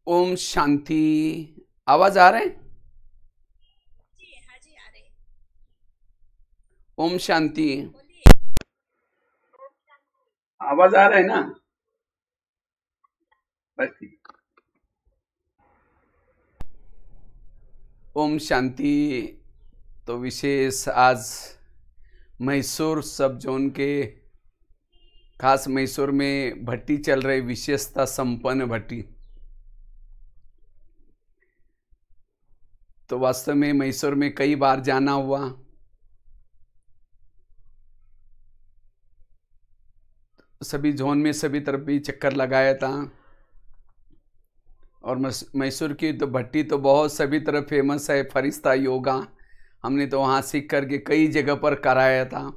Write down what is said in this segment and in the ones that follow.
ओम शांति। आवाज आ रहे हैं? जी हाँ जी आ रहे हैं। ओम शांति। बोलिए। आवाज आ रहा है ना? बस ठीक। ओम शांति। तो विशेष आज मैसूर सब जोन के खास मैसूर में भट्टी चल रही, विशेषता संपन्न भट्टी। तो वास्तव में मैसूर में कई बार जाना हुआ। सभी जोन में सभी तरफ भी चक्कर लगाया था। और मैसूर की तो भट्टी तो बहुत सभी तरफ फेमस है। फरिश्ता योगा हमने तो वहाँ सीख करके कई जगह पर कराया था।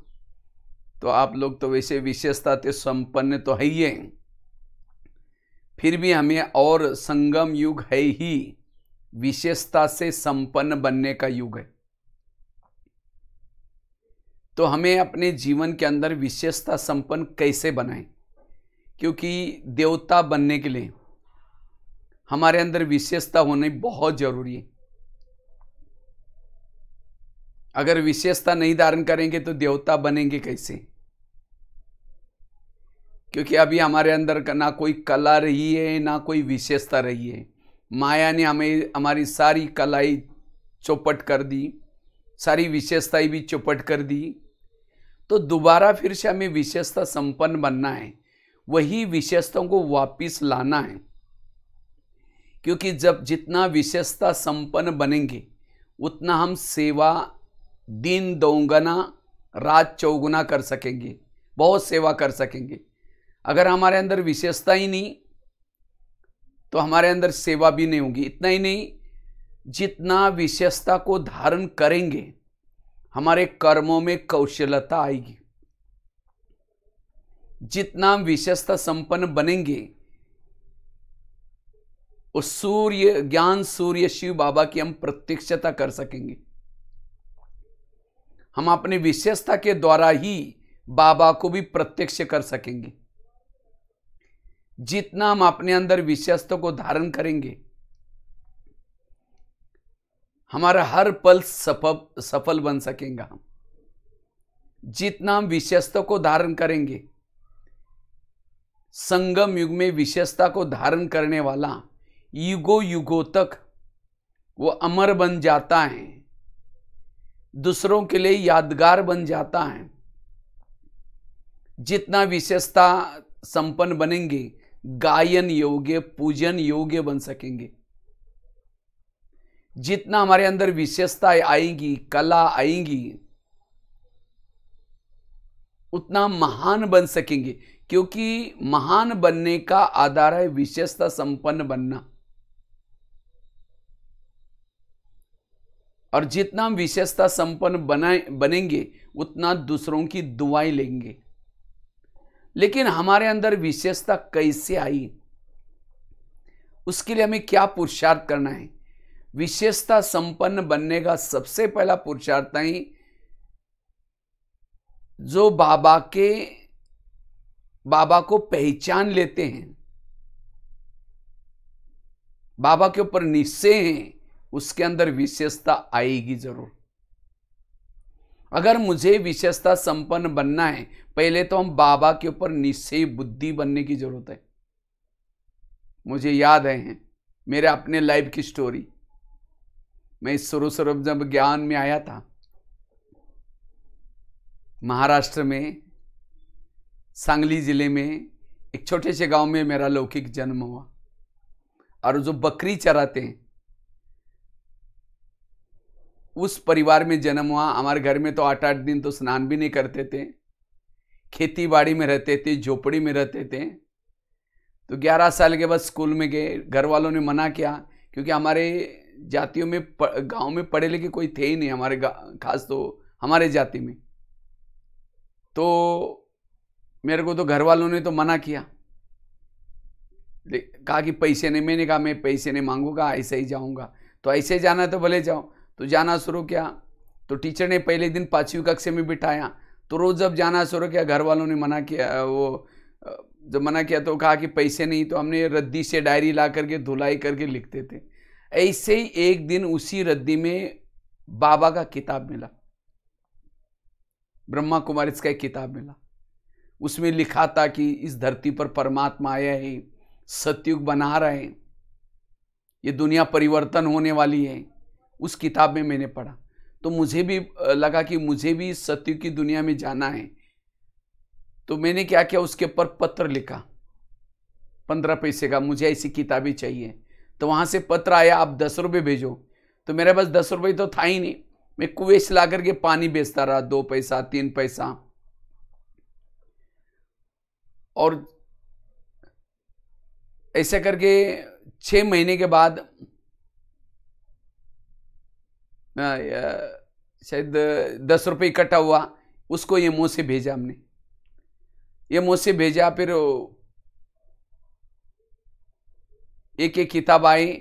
तो आप लोग तो वैसे विशेषता से संपन्न तो है ही है, फिर भी हमें और संगम युग है ही, विशेषता से संपन्न बनने का युग है। तो हमें अपने जीवन के अंदर विशेषता संपन्न कैसे बनाएं? क्योंकि देवता बनने के लिए हमारे अंदर विशेषता होनी बहुत जरूरी है। अगर विशेषता नहीं धारण करेंगे तो देवता बनेंगे कैसे? क्योंकि अभी हमारे अंदर ना कोई कला रही है, ना कोई विशेषता रही है। माया ने हमें हमारी सारी कलाई चौपट कर दी, सारी विशेषताएं भी चौपट कर दी। तो दोबारा फिर से हमें विशेषता संपन्न बनना है, वही विशेषताओं को वापिस लाना है। क्योंकि जब जितना विशेषता संपन्न बनेंगे उतना हम सेवा दिन दोगुना रात चौगुना कर सकेंगे, बहुत सेवा कर सकेंगे। अगर हमारे अंदर विशेषता ही नहीं तो हमारे अंदर सेवा भी नहीं होगी। इतना ही नहीं, जितना विशेषता को धारण करेंगे हमारे कर्मों में कौशलता आएगी। जितना विशेषता संपन्न बनेंगे उस सूर्य ज्ञान सूर्य शिव बाबा की हम प्रत्यक्षता कर सकेंगे। हम अपनी विशेषता के द्वारा ही बाबा को भी प्रत्यक्ष कर सकेंगे। जितना हम अपने अंदर विशेषता को धारण करेंगे हमारा हर पल सफल बन सकेगा। जितना हम विशेषता को धारण करेंगे, संगम युग में विशेषता को धारण करने वाला युगों युगों तक वो अमर बन जाता है, दूसरों के लिए यादगार बन जाता है। जितना विशेषता संपन्न बनेंगे गायन योग्य पूजन योग्य बन सकेंगे। जितना हमारे अंदर विशेषता आएगी, कला आएगी, उतना महान बन सकेंगे। क्योंकि महान बनने का आधार है विशेषता संपन्न बनना। और जितना हम विशेषता संपन्न बनेंगे उतना दूसरों की दुआएं लेंगे। लेकिन हमारे अंदर विशेषता कैसे आई, उसके लिए हमें क्या पुरुषार्थ करना है? विशेषता संपन्न बनने का सबसे पहला पुरुषार्थ है जो बाबा को पहचान लेते हैं, बाबा के ऊपर निश्चय हैं, उसके अंदर विशेषता आएगी जरूर। अगर मुझे विशेषता संपन्न बनना है, पहले तो हम बाबा के ऊपर निश्चय बुद्धि बनने की जरूरत है। मुझे याद है मेरे अपने लाइफ की स्टोरी। मैं शुरू जब ज्ञान में आया था, महाराष्ट्र में सांगली जिले में एक छोटे से गांव में मेरा लौकिक जन्म हुआ। और जो बकरी चराते हैं उस परिवार में जन्म हुआ। हमारे घर में तो 8-8 दिन तो स्नान भी नहीं करते थे, खेती बाड़ी में रहते थे, झोपड़ी में रहते थे। तो 11 साल के बाद स्कूल में गए। घर वालों ने मना किया क्योंकि हमारे जातियों में गांव में पढ़े लिखे कोई थे ही नहीं, हमारे खास तो हमारे जाति में। तो मेरे को तो घर वालों ने तो मना किया, कहा कि पैसे नहीं। मैंने कहा मैं पैसे नहीं मांगूंगा, ऐसे ही जाऊंगा। तो ऐसे जाना है तो भले जाओ। तो जाना शुरू किया। तो टीचर ने पहले दिन 5वीं कक्षा में बिठाया। तो रोज जब जाना शुरू किया घर वालों ने मना किया, वो जब मना किया तो कहा कि पैसे नहीं, तो हमने रद्दी से डायरी ला करके धुलाई करके लिखते थे। ऐसे ही एक दिन उसी रद्दी में बाबा का किताब मिला, ब्रह्मा कुमारी का एक किताब मिला। उसमें लिखा था कि इस धरती पर परमात्मा आया है, सतयुग बना रहे हैं, ये दुनिया परिवर्तन होने वाली है। उस किताब में मैंने पढ़ा तो मुझे भी लगा कि मुझे भी सतयुग की दुनिया में जाना है। तो मैंने क्या किया, उसके ऊपर पत्र लिखा 15 पैसे का, मुझे ऐसी किताबें चाहिए। तो वहां से पत्र आया, आप 10 रुपये भेजो। तो मेरे पास 10 रुपये तो था ही नहीं, मैं कुएं से ला करके पानी बेचता रहा, 2 पैसा 3 पैसा। और ऐसे करके 6 महीने के बाद शायद 10 रुपये इकट्ठा हुआ, उसको यमो से भेजा हमने, यमो से भेजा। फिर एक एक किताब आई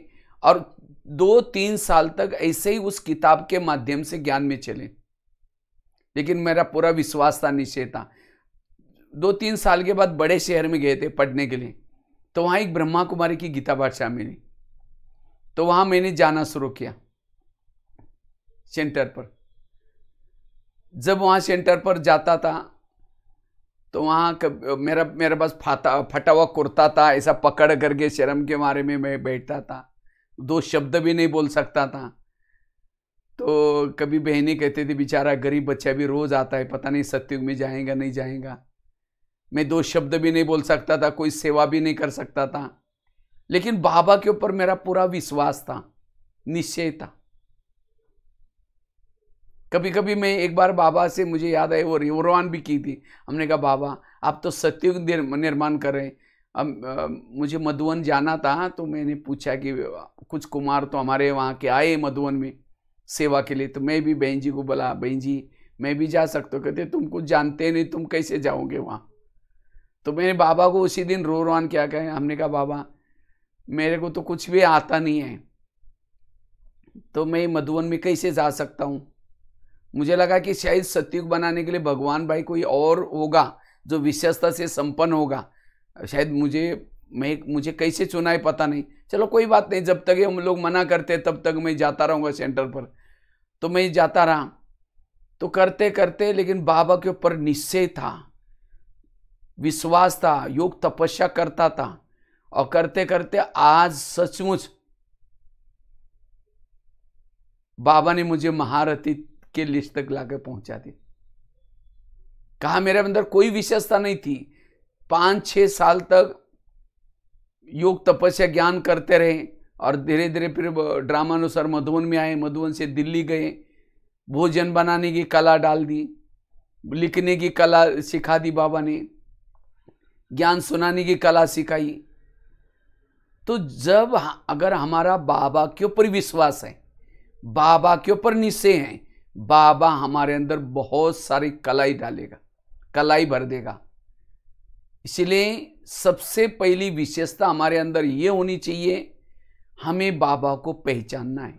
और 2-3 साल तक ऐसे ही उस किताब के माध्यम से ज्ञान में चले, लेकिन मेरा पूरा विश्वास था, निश्चय था। 2-3 साल के बाद बड़े शहर में गए थे पढ़ने के लिए, तो वहां एक ब्रह्मा कुमारी की गीता पाठशाला मिली। तो वहां मैंने जाना शुरू किया सेंटर पर। जब वहां सेंटर पर जाता था तो वहां मेरे पास फटा हुआ कुर्ता था, ऐसा पकड़ करके शर्म के मारे में मैं बैठता था, 2 शब्द भी नहीं बोल सकता था। तो कभी बहनें कहते थे बेचारा गरीब बच्चा भी रोज आता है, पता नहीं सतयुग में जाएगा नहीं जाएगा। मैं 2 शब्द भी नहीं बोल सकता था, कोई सेवा भी नहीं कर सकता था, लेकिन बाबा के ऊपर मेरा पूरा विश्वास था, निश्चय था। कभी कभी मैं एक बार बाबा से, मुझे याद है, वो रिवरवान भी की थी। हमने कहा बाबा आप तो सतयुग निर्माण कर रहे हैं, अब मुझे मधुवन जाना था। तो मैंने पूछा कि कुछ कुमार तो हमारे वहाँ के आए मधुवन में सेवा के लिए, तो मैं भी बहन जी को बोला, बहन जी मैं भी जा सकता हूँ। कहते तुम कुछ जानते नहीं, तुम कैसे जाओगे वहाँ। तो मैंने बाबा को उसी दिन रोरवान क्या कहे, हमने कहा बाबा मेरे को तो कुछ भी आता नहीं है, तो मैं मधुवन में कैसे जा सकता हूँ। मुझे लगा कि शायद सतयुग बनाने के लिए भगवान भाई कोई और होगा जो विशेषता से संपन्न होगा, शायद मुझे कैसे चुना है पता नहीं। चलो कोई बात नहीं, जब तक हम लोग मना करते तब तक मैं जाता रहूँगा सेंटर पर। तो मैं जाता रहा, तो करते करते लेकिन बाबा के ऊपर निश्चय था, विश्वास था, योग तपस्या करता था, और करते करते आज सचमुच बाबा ने मुझे महारथी के लिस्ट तक लाकर पहुंचा दी। कहा मेरे अंदर कोई विशेषता नहीं थी, 5-6 साल तक योग तपस्या ज्ञान करते रहे, और धीरे धीरे फिर ड्रामानुसार मधुबन में आए, मधुबन से दिल्ली गए, भोजन बनाने की कला डाल दी, लिखने की कला सिखा दी बाबा ने, ज्ञान सुनाने की कला सिखाई। तो जब अगर हमारा बाबा के ऊपर विश्वास है, बाबा के ऊपर निश्चय है, बाबा हमारे अंदर बहुत सारी कलाई डालेगा, कलाई भर देगा। इसलिए सबसे पहली विशेषता हमारे अंदर ये होनी चाहिए, हमें बाबा को पहचानना है।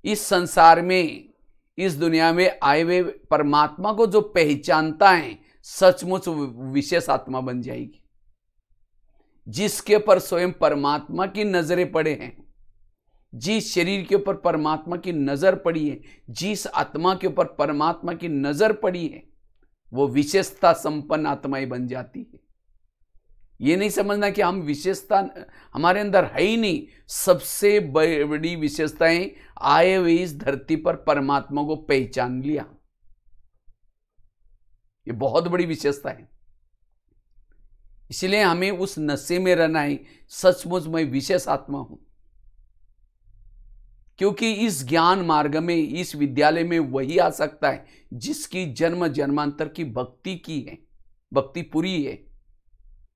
इस संसार में, इस दुनिया में आए हुए परमात्मा को जो पहचानता है, सचमुच विशेष आत्मा बन जाएगी। जिसके ऊपर स्वयं परमात्मा की नजरें पड़े हैं, जिस शरीर के ऊपर परमात्मा की नजर पड़ी है, जिस आत्मा के ऊपर परमात्मा की नजर पड़ी है, वो विशेषता संपन्न आत्माएं बन जाती है। ये नहीं समझना कि हम विशेषता हमारे अंदर है ही नहीं। सबसे बड़ी विशेषताएं आए हुए इस धरती पर परमात्मा को पहचान लिया, ये बहुत बड़ी विशेषता है। इसलिए हमें उस नशे में रहना है, सचमुच मैं विशेष आत्मा हूं। क्योंकि इस ज्ञान मार्ग में, इस विद्यालय में वही आ सकता है जिसकी जन्म जन्मांतर की भक्ति की है, भक्ति पूरी है।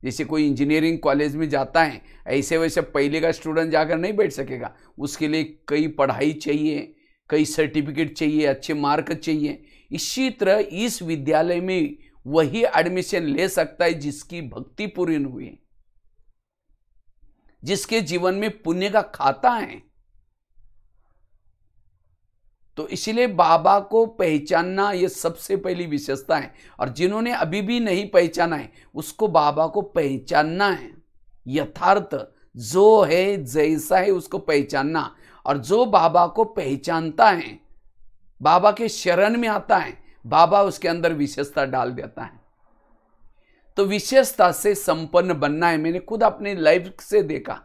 जैसे कोई इंजीनियरिंग कॉलेज में जाता है, ऐसे वैसे पहले का स्टूडेंट जाकर नहीं बैठ सकेगा, उसके लिए कई पढ़ाई चाहिए, कई सर्टिफिकेट चाहिए, अच्छे मार्क चाहिए। इसी तरह इस विद्यालय में वही एडमिशन ले सकता है जिसकी भक्ति पूरी हुई है, जिसके जीवन में पुण्य का खाता है। तो इसलिए बाबा को पहचानना ये सबसे पहली विशेषता है। और जिन्होंने अभी भी नहीं पहचाना है उसको बाबा को पहचानना है, यथार्थ जो है जैसा है उसको पहचानना। और जो बाबा को पहचानता है, बाबा के शरण में आता है, बाबा उसके अंदर विशेषता डाल देता है। तो विशेषता से संपन्न बनना है। मैंने खुद अपनी लाइफ से देखा,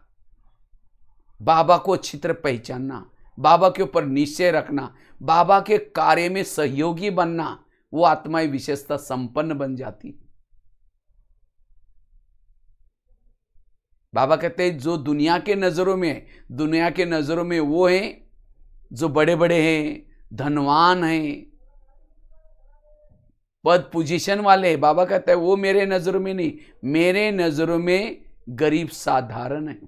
बाबा को अच्छी तरह पहचानना, बाबा के ऊपर निश्चय रखना, बाबा के कार्य में सहयोगी बनना, वो आत्माएं विशेषता संपन्न बन जाती। बाबा कहते हैं जो दुनिया के नजरों में है, दुनिया के नजरों में वो है जो बड़े बड़े हैं, धनवान हैं, पद पोजीशन वाले हैं। बाबा कहता है वो मेरे नजरों में नहीं, मेरे नजरों में गरीब साधारण है।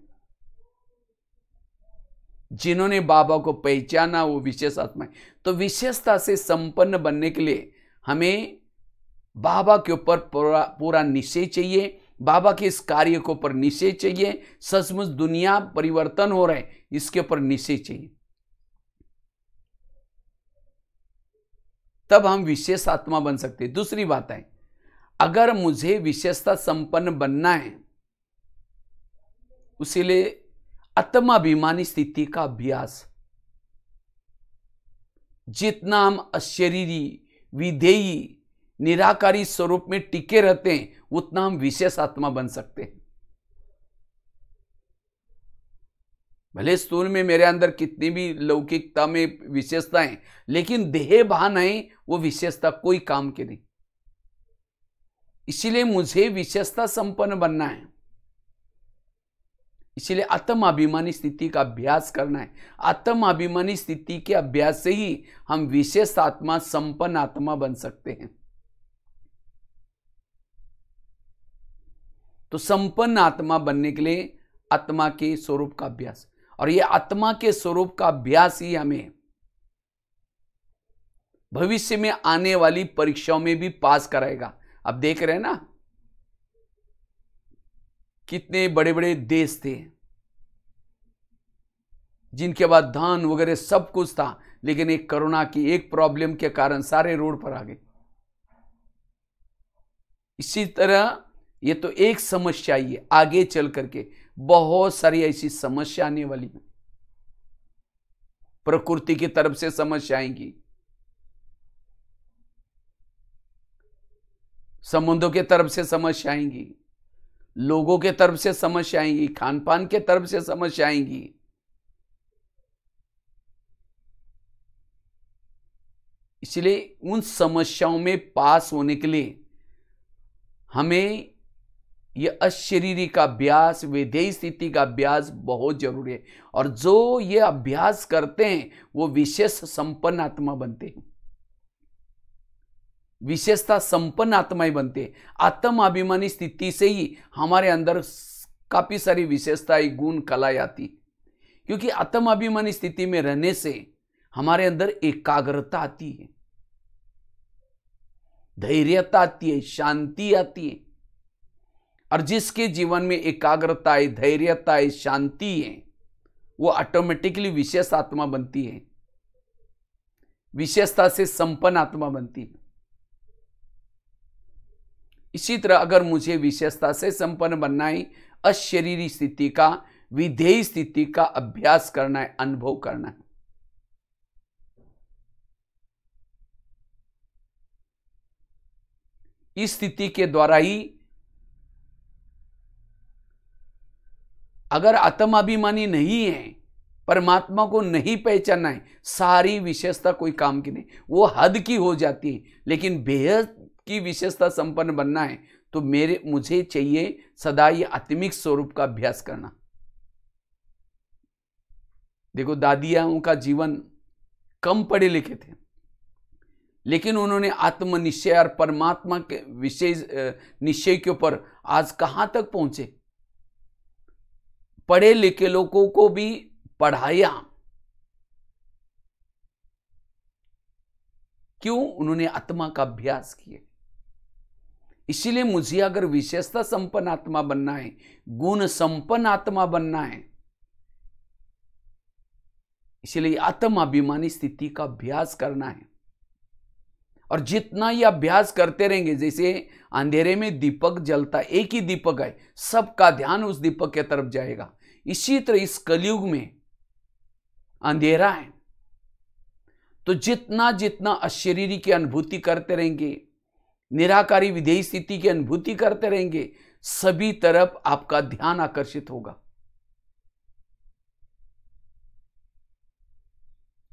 जिन्होंने बाबा को पहचाना वो विशेष आत्मा है। तो विशेषता से संपन्न बनने के लिए हमें बाबा के ऊपर पूरा निश्चय चाहिए, बाबा के इस कार्य के ऊपर निश्चय चाहिए। सचमुच दुनिया परिवर्तन हो रहा है, इसके ऊपर निश्चय चाहिए, तब हम विशेष आत्मा बन सकते हैं। दूसरी बात है, अगर मुझे विशेषता संपन्न बनना है, उसी लिए आत्माभिमानी स्थिति का अभ्यास। जितना हम अशरीरी, विधेयी, निराकारी स्वरूप में टिके रहते हैं, उतना हम विशेष आत्मा बन सकते हैं। भले स्थूल में मेरे अंदर कितनी भी लौकिकता में विशेषताएं, लेकिन देह भान है वो विशेषता कोई काम की नहीं। इसीलिए मुझे विशेषता संपन्न बनना है, इसीलिए आत्माभिमानी स्थिति का अभ्यास करना है। आत्माभिमानी स्थिति के अभ्यास से ही हम विशेष आत्मा, संपन्न आत्मा बन सकते हैं। तो संपन्न आत्मा बनने के लिए आत्मा के स्वरूप का अभ्यास, और यह आत्मा के स्वरूप का अभ्यास ही हमें भविष्य में आने वाली परीक्षाओं में भी पास कराएगा। अब देख रहे हैं ना, कितने बड़े बड़े देश थे जिनके पास धन वगैरह सब कुछ था, लेकिन एक कोरोना की एक प्रॉब्लम के कारण सारे रोड पर आ गए। इसी तरह ये तो एक समस्या ही है, आगे चल करके बहुत सारी ऐसी समस्या आने वाली है। प्रकृति की तरफ से समस्या आएंगी, संबंधों के तरफ से समस्या आएंगी, लोगों के तरफ से समस्या आएंगी, खान पान के तरफ से समस्या आएंगी। इसलिए उन समस्याओं में पास होने के लिए हमें यह अशरीरी का अभ्यास, विधेयी स्थिति का अभ्यास बहुत जरूरी है। और जो ये अभ्यास करते हैं वो विशेष संपन्न आत्मा बनते हैं, विशेषता संपन्न आत्माएं बनते हैं। आत्माभिमानी स्थिति से ही हमारे अंदर काफी सारी विशेषताएं, गुण, कलाएं आती, क्योंकि आत्माभिमानी स्थिति में रहने से हमारे अंदर एकाग्रता आती है, धैर्यता आती है, शांति आती है। और जिसके जीवन में एकाग्रता है, धैर्यता है, शांति है, वो ऑटोमेटिकली विशेष आत्मा बनती है, विशेषता से संपन्न आत्मा बनती है। इसी तरह अगर मुझे विशेषता से संपन्न बनना है, अशरीरी स्थिति का, विधेयी स्थिति का अभ्यास करना है, अनुभव करना है। इस स्थिति के द्वारा ही, अगर आत्माभिमानी नहीं है, परमात्मा को नहीं पहचानना है, सारी विशेषता कोई काम की नहीं, वो हद की हो जाती है। लेकिन बेहद की विशेषता संपन्न बनना है तो मुझे चाहिए सदा ये आत्मिक स्वरूप का अभ्यास करना। देखो, दादियाओं का जीवन कम पढ़े लिखे थे, लेकिन उन्होंने आत्मनिश्चय और परमात्मा के विशेष निश्चय के ऊपर आज कहां तक पहुंचे। पढ़े लिखे लोगों को भी पढ़ाया, क्यों? उन्होंने आत्मा का अभ्यास किया। इसीलिए मुझे अगर विशेषता संपन्न आत्मा बनना है, गुण संपन्न आत्मा बनना है, इसलिए आत्माभिमानी स्थिति का अभ्यास करना है। और जितना ये अभ्यास करते रहेंगे, जैसे अंधेरे में दीपक जलता, एक ही दीपक है, सबका ध्यान उस दीपक के तरफ जाएगा। इसी तरह इस कलयुग में अंधेरा है, तो जितना जितना अशरीरी की अनुभूति करते रहेंगे, निराकारी विधेयी स्थिति की अनुभूति करते रहेंगे, सभी तरफ आपका ध्यान आकर्षित होगा।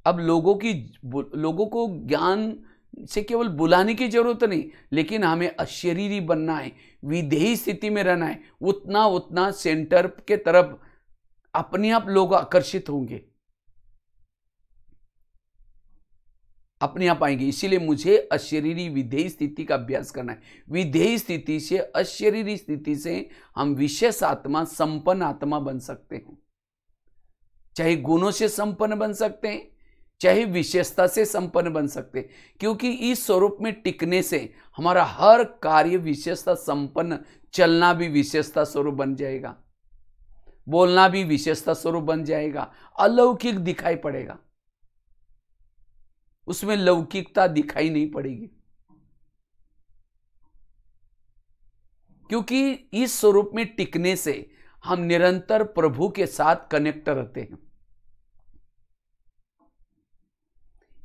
अब लोगों को ज्ञान से केवल बुलाने की जरूरत नहीं, लेकिन हमें अशरीरी बनना है, विधेयी स्थिति में रहना है। उतना उतना सेंटर के तरफ अपने आप लोग आकर्षित होंगे, अपने आप आएंगे। इसीलिए मुझे अशरीरी विधेयी स्थिति का अभ्यास करना है। विधेयी स्थिति से, अशरीरी स्थिति से हम विशेष आत्मा, संपन्न आत्मा बन सकते हैं। चाहे गुणों से संपन्न बन सकते हैं, चाहे विशेषता से संपन्न बन सकते हैं, क्योंकि इस स्वरूप में टिकने से हमारा हर कार्य विशेषता संपन्न, चलना भी विशेषता स्वरूप बन जाएगा, बोलना भी विशेषता स्वरूप बन जाएगा, अलौकिक दिखाई पड़ेगा, उसमें लौकिकता दिखाई नहीं पड़ेगी। क्योंकि इस स्वरूप में टिकने से हम निरंतर प्रभु के साथ कनेक्ट रहते हैं।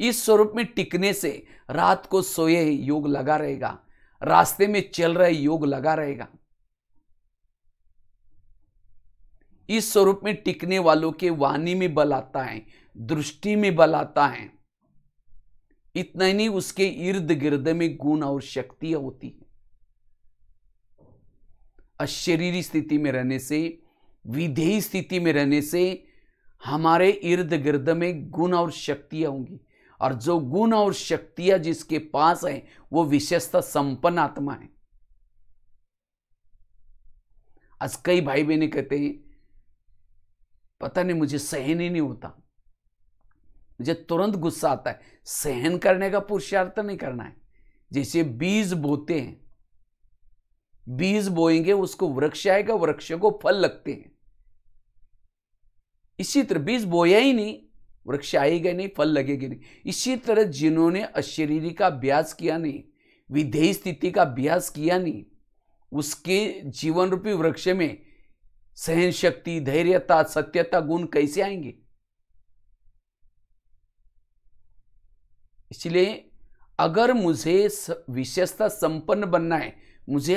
इस स्वरूप में टिकने से रात को सोए योग लगा रहेगा, रास्ते में चल रहे योग लगा रहेगा। इस स्वरूप में टिकने वालों के वाणी में बल आता है, दृष्टि में बल आता है। इतना ही नहीं, उसके इर्द गिर्द में गुण और शक्तियां होती है। अशरीरी स्थिति में रहने से, विधेयी स्थिति में रहने से हमारे इर्द गिर्द में गुण और शक्तियां होंगी, और जो गुण और शक्तियां जिसके पास है वो विशेषता संपन्न आत्मा है। आज कई भाई बहनें कहते हैं, पता नहीं मुझे सहन ही नहीं होता, मुझे तुरंत गुस्सा आता है। सहन करने का पुरुषार्थ नहीं करना है। जैसे बीज बोते हैं, बीज बोएंगे उसको वृक्ष आएगा, वृक्ष को फल लगते हैं। इसी तरह बीज बोया ही नहीं, वृक्ष आएगा नहीं, फल लगेगा नहीं। इसी तरह जिन्होंने अशरीरी का अभ्यास किया नहीं, विधेयी स्थिति का अभ्यास किया नहीं, उसके जीवन रूपी वृक्ष में सहन शक्ति, धैर्यता, सत्यता गुण कैसे आएंगे? इसलिए अगर मुझे विशेषता संपन्न बनना है, मुझे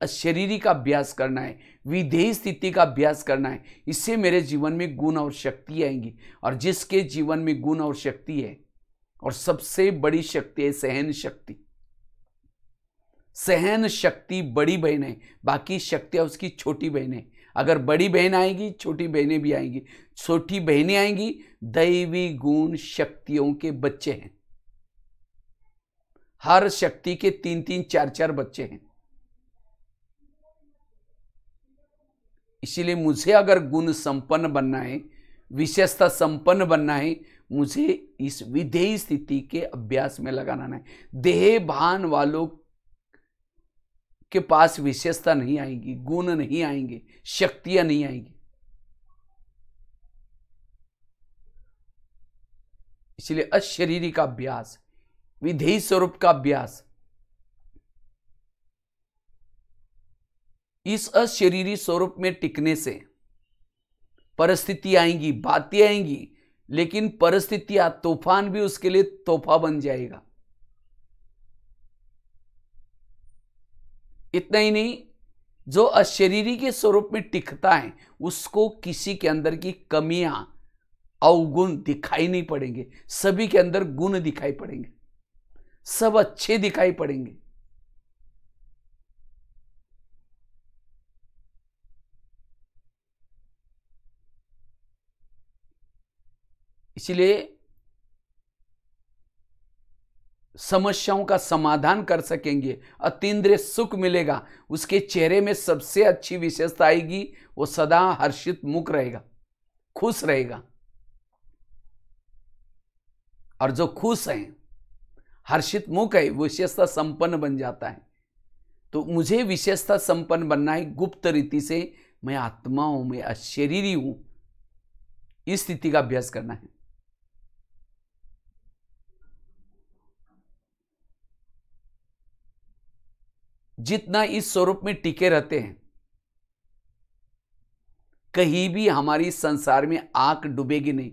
अशरीरी का अभ्यास करना है, विधेयी स्थिति का अभ्यास करना है, इससे मेरे जीवन में गुण और शक्ति आएंगी। और जिसके जीवन में गुण और शक्ति है, और सबसे बड़ी शक्ति है सहन शक्ति। सहन शक्ति बड़ी बहन है, बाकी शक्तियां उसकी छोटी बहन है। अगर बड़ी बहन आएगी, छोटी बहनें भी आएंगी। छोटी बहनें आएंगी, दैवी गुण शक्तियों के बच्चे हैं। हर शक्ति के 3-3, 4-4 बच्चे हैं। इसीलिए मुझे अगर गुण संपन्न बनना है, विशेषता संपन्न बनना है, मुझे इस विधेयी स्थिति के अभ्यास में लगाना है। देह भान वालों के पास विशेषता नहीं आएगी, गुण नहीं आएंगे, शक्तियां नहीं आएंगी। इसलिए अशरीरी का अभ्यास, विधेयी स्वरूप का अभ्यास, इस अशरीरी स्वरूप में टिकने से परिस्थिति आएंगी, बातें आएंगी, लेकिन परिस्थितियां, तूफान भी उसके लिए तोहफा बन जाएगा। इतना ही नहीं, जो अशरीरी के स्वरूप में टिकता है उसको किसी के अंदर की कमियां, अवगुण दिखाई नहीं पड़ेंगे। सभी के अंदर गुण दिखाई पड़ेंगे, सब अच्छे दिखाई पड़ेंगे। इसलिए समस्याओं का समाधान कर सकेंगे, अतीन्द्रिय सुख मिलेगा। उसके चेहरे में सबसे अच्छी विशेषता आएगी, वो सदा हर्षित मुख रहेगा, खुश रहेगा। और जो खुश है, हर्षित मुख है, विशेषता संपन्न बन जाता है। तो मुझे विशेषता संपन्न बनना है गुप्त रीति से। मैं आत्मा हूं, मैं अशरीरी हूं, इस स्थिति का अभ्यास करना है। जितना इस स्वरूप में टिके रहते हैं, कहीं भी हमारी संसार में आंख डूबेगी नहीं।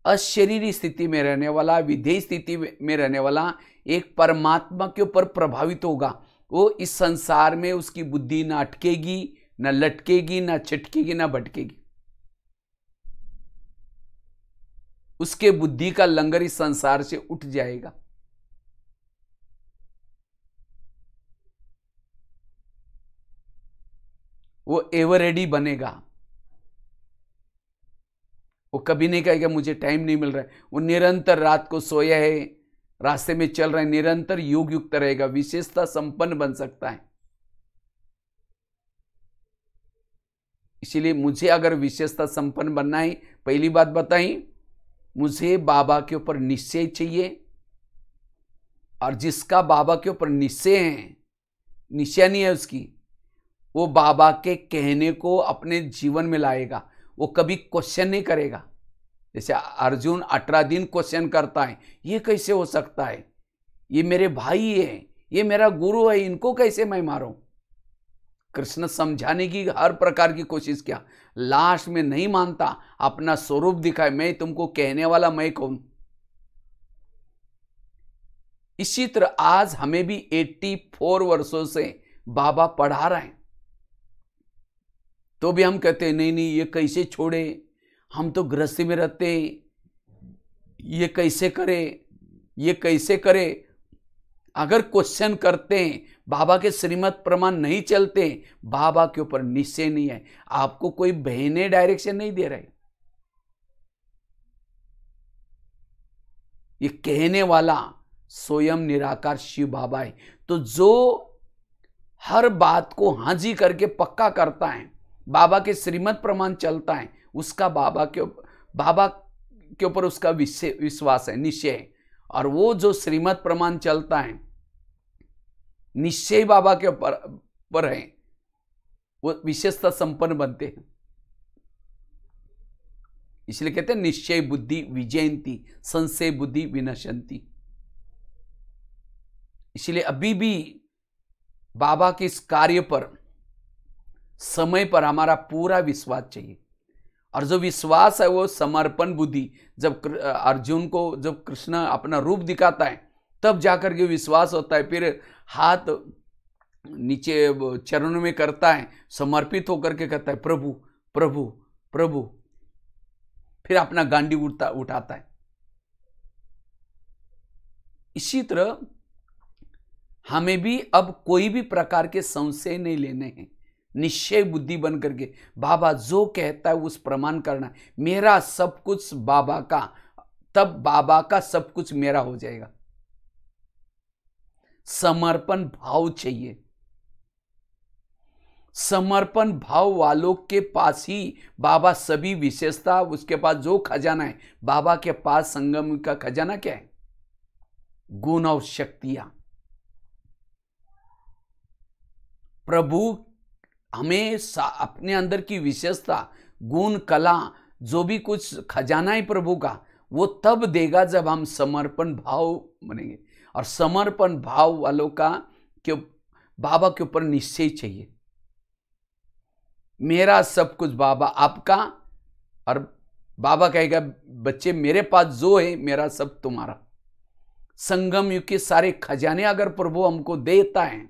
अशरीरी स्थिति में रहने वाला, विधेय स्थिति में रहने वाला एक परमात्मा के ऊपर प्रभावित होगा। वो इस संसार में उसकी बुद्धि ना अटकेगी, ना लटकेगी, ना छिटकेगी, ना भटकेगी। उसके बुद्धि का लंगर इस संसार से उठ जाएगा। वो एवर रेडी बनेगा। वो कभी नहीं कहेगा मुझे टाइम नहीं मिल रहा है। वो निरंतर रात को सोया है, रास्ते में चल रहा है, निरंतर योग युक्त रहेगा, विशेषता संपन्न बन सकता है। इसीलिए मुझे अगर विशेषता संपन्न बनना है, पहली बात बताई, मुझे बाबा के ऊपर निश्चय चाहिए। और जिसका बाबा के ऊपर निश्चय है, निश्चय नहीं है उसकी, वो बाबा के कहने को अपने जीवन में लाएगा। वो कभी क्वेश्चन नहीं करेगा। जैसे अर्जुन 18 दिन क्वेश्चन करता है, ये कैसे हो सकता है, ये मेरे भाई है, ये मेरा गुरु है, इनको कैसे मैं मारूं। कृष्ण समझाने की हर प्रकार की कोशिश किया, लास्ट में नहीं मानता, अपना स्वरूप दिखाए, मैं तुमको कहने वाला मैं कौन। इसी तरह आज हमें भी 84 वर्षों से बाबा पढ़ा रहे हैं, तो भी हम कहते हैं नहीं नहीं, ये कैसे छोड़े, हम तो गृहस्थी में रहते, ये कैसे करे, ये कैसे करे। अगर क्वेश्चन करते हैं, बाबा के श्रीमत प्रमाण नहीं चलते, बाबा के ऊपर निश्चय नहीं है, आपको कोई बहने डायरेक्शन नहीं दे रहे, ये कहने वाला स्वयं निराकार शिव बाबा है। तो जो हर बात को हाजी करके पक्का करता है, बाबा के श्रीमत प्रमाण चलता है, उसका बाबा के ऊपर उसका विश्वास है, निश्चय है। और वो जो श्रीमत प्रमाण चलता है, निश्चय बाबा के ऊपर है, वो विशेषता संपन्न बनते हैं। इसलिए कहते हैं निश्चय बुद्धि विजयंती, संशय बुद्धि विनशंती। इसलिए अभी भी बाबा के इस कार्य पर समय पर हमारा पूरा विश्वास चाहिए। और जो विश्वास है वो समर्पण बुद्धि। जब अर्जुन को जब कृष्ण अपना रूप दिखाता है, तब जाकर के विश्वास होता है। फिर हाथ नीचे चरणों में करता है, समर्पित होकर के कहता है प्रभु प्रभु प्रभु, फिर अपना गांडी उठाता है। इसी तरह हमें भी अब कोई भी प्रकार के संशय नहीं लेने हैं, निश्चय बुद्धि बन करके बाबा जो कहता है उस प्रमाण करना। मेरा सब कुछ बाबा का, तब बाबा का सब कुछ मेरा हो जाएगा। समर्पण भाव चाहिए। समर्पण भाव वालों के पास ही बाबा सभी विशेषता, उसके पास जो खजाना है, बाबा के पास संगम का खजाना क्या है? गुण और शक्तियां। प्रभु हमें अपने अंदर की विशेषता, गुण, कला, जो भी कुछ खजाना है प्रभु का, वो तब देगा जब हम समर्पण भाव बनेंगे। और समर्पण भाव वालों का बाबा के ऊपर निश्चय चाहिए, मेरा सब कुछ बाबा आपका। और बाबा कहेगा बच्चे मेरे पास जो है मेरा सब तुम्हारा। संगम युग के सारे खजाने अगर प्रभु हमको देता है,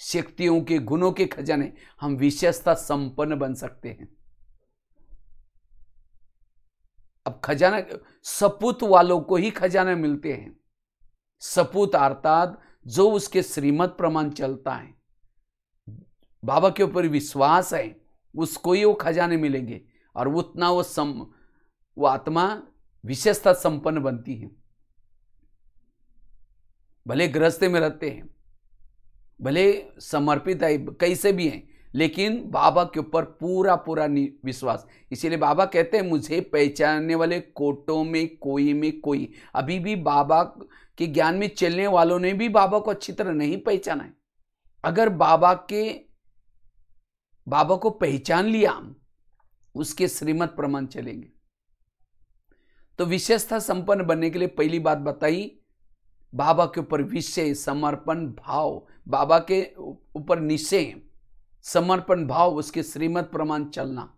शक्तियों के, गुणों के खजाने, हम विशेषता संपन्न बन सकते हैं। अब खजाना सपूत वालों को ही खजाना मिलते हैं। सपूत अर्थात जो उसके श्रीमत प्रमाण चलता है, बाबा के ऊपर विश्वास है, उसको ही वो खजाने मिलेंगे। और उतना वो आत्मा विशेषता संपन्न बनती है। भले गृहस्थी में रहते हैं, भले समर्पित है, कैसे भी हैं, लेकिन बाबा के ऊपर पूरा पूरा विश्वास। इसीलिए बाबा कहते हैं मुझे पहचानने वाले कोटों में कोई। अभी भी बाबा के ज्ञान में चलने वालों ने भी बाबा को अच्छी तरह नहीं पहचाना है। अगर बाबा को पहचान लिया, उसके श्रीमत प्रमाण चलेंगे। तो विशेषता संपन्न बनने के लिए पहली बात बताई, बाबा के ऊपर विषय समर्पण भाव, बाबा के ऊपर निश्चय समर्पण भाव, उसके श्रीमत प्रमाण चलना।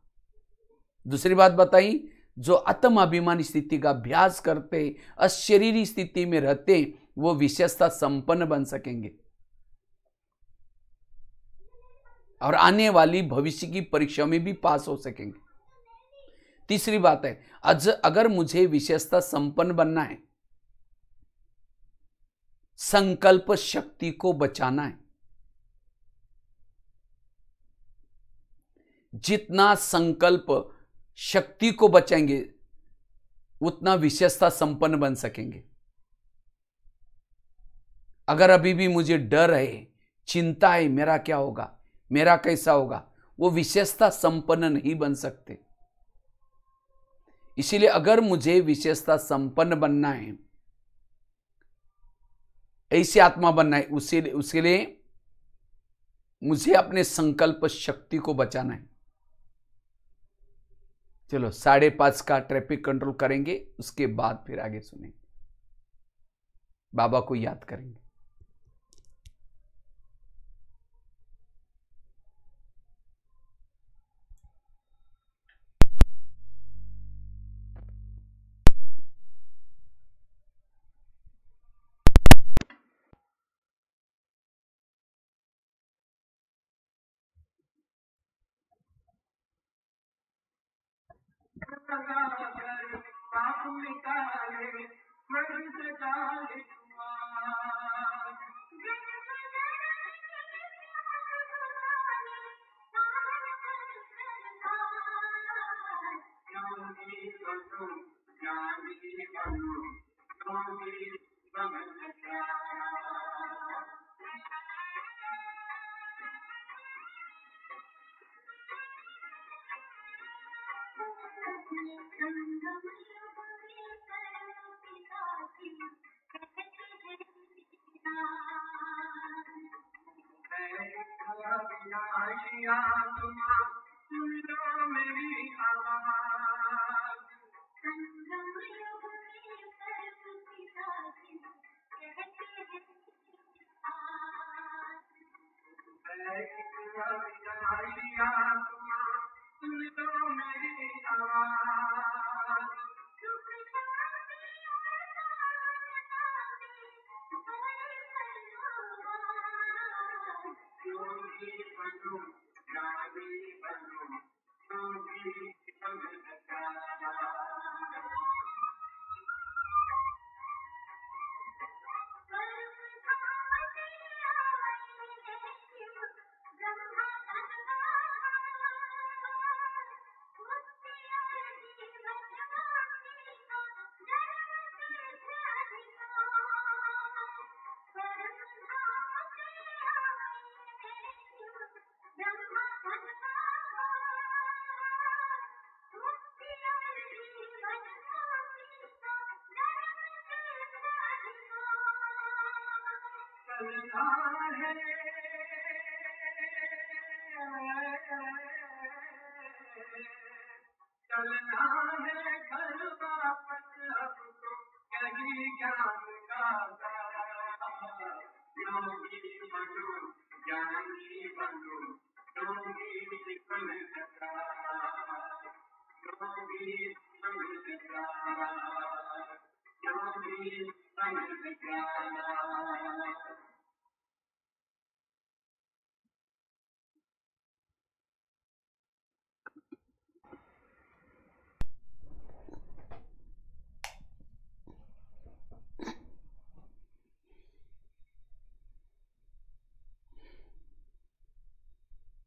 दूसरी बात बताई, जो आत्म अभिमानी स्थिति का अभ्यास करते, अशरीरी स्थिति में रहते, वो विशेषता संपन्न बन सकेंगे और आने वाली भविष्य की परीक्षा में भी पास हो सकेंगे। तीसरी बात है, अगर मुझे विशेषता संपन्न बनना है, संकल्प शक्ति को बचाना है। जितना संकल्प शक्ति को बचाएंगे उतना विशेषता संपन्न बन सकेंगे। अगर अभी भी मुझे डर है, चिंता है, मेरा क्या होगा, मेरा कैसा होगा, वो विशेषता संपन्न नहीं बन सकते। इसीलिए अगर मुझे विशेषता संपन्न बनना है, ऐसी आत्मा बनना है, उसके लिए मुझे अपने संकल्प शक्ति को बचाना है। चलो 5:30 का ट्रैफिक कंट्रोल करेंगे, उसके बाद फिर आगे सुनेंगे, बाबा को याद करेंगे।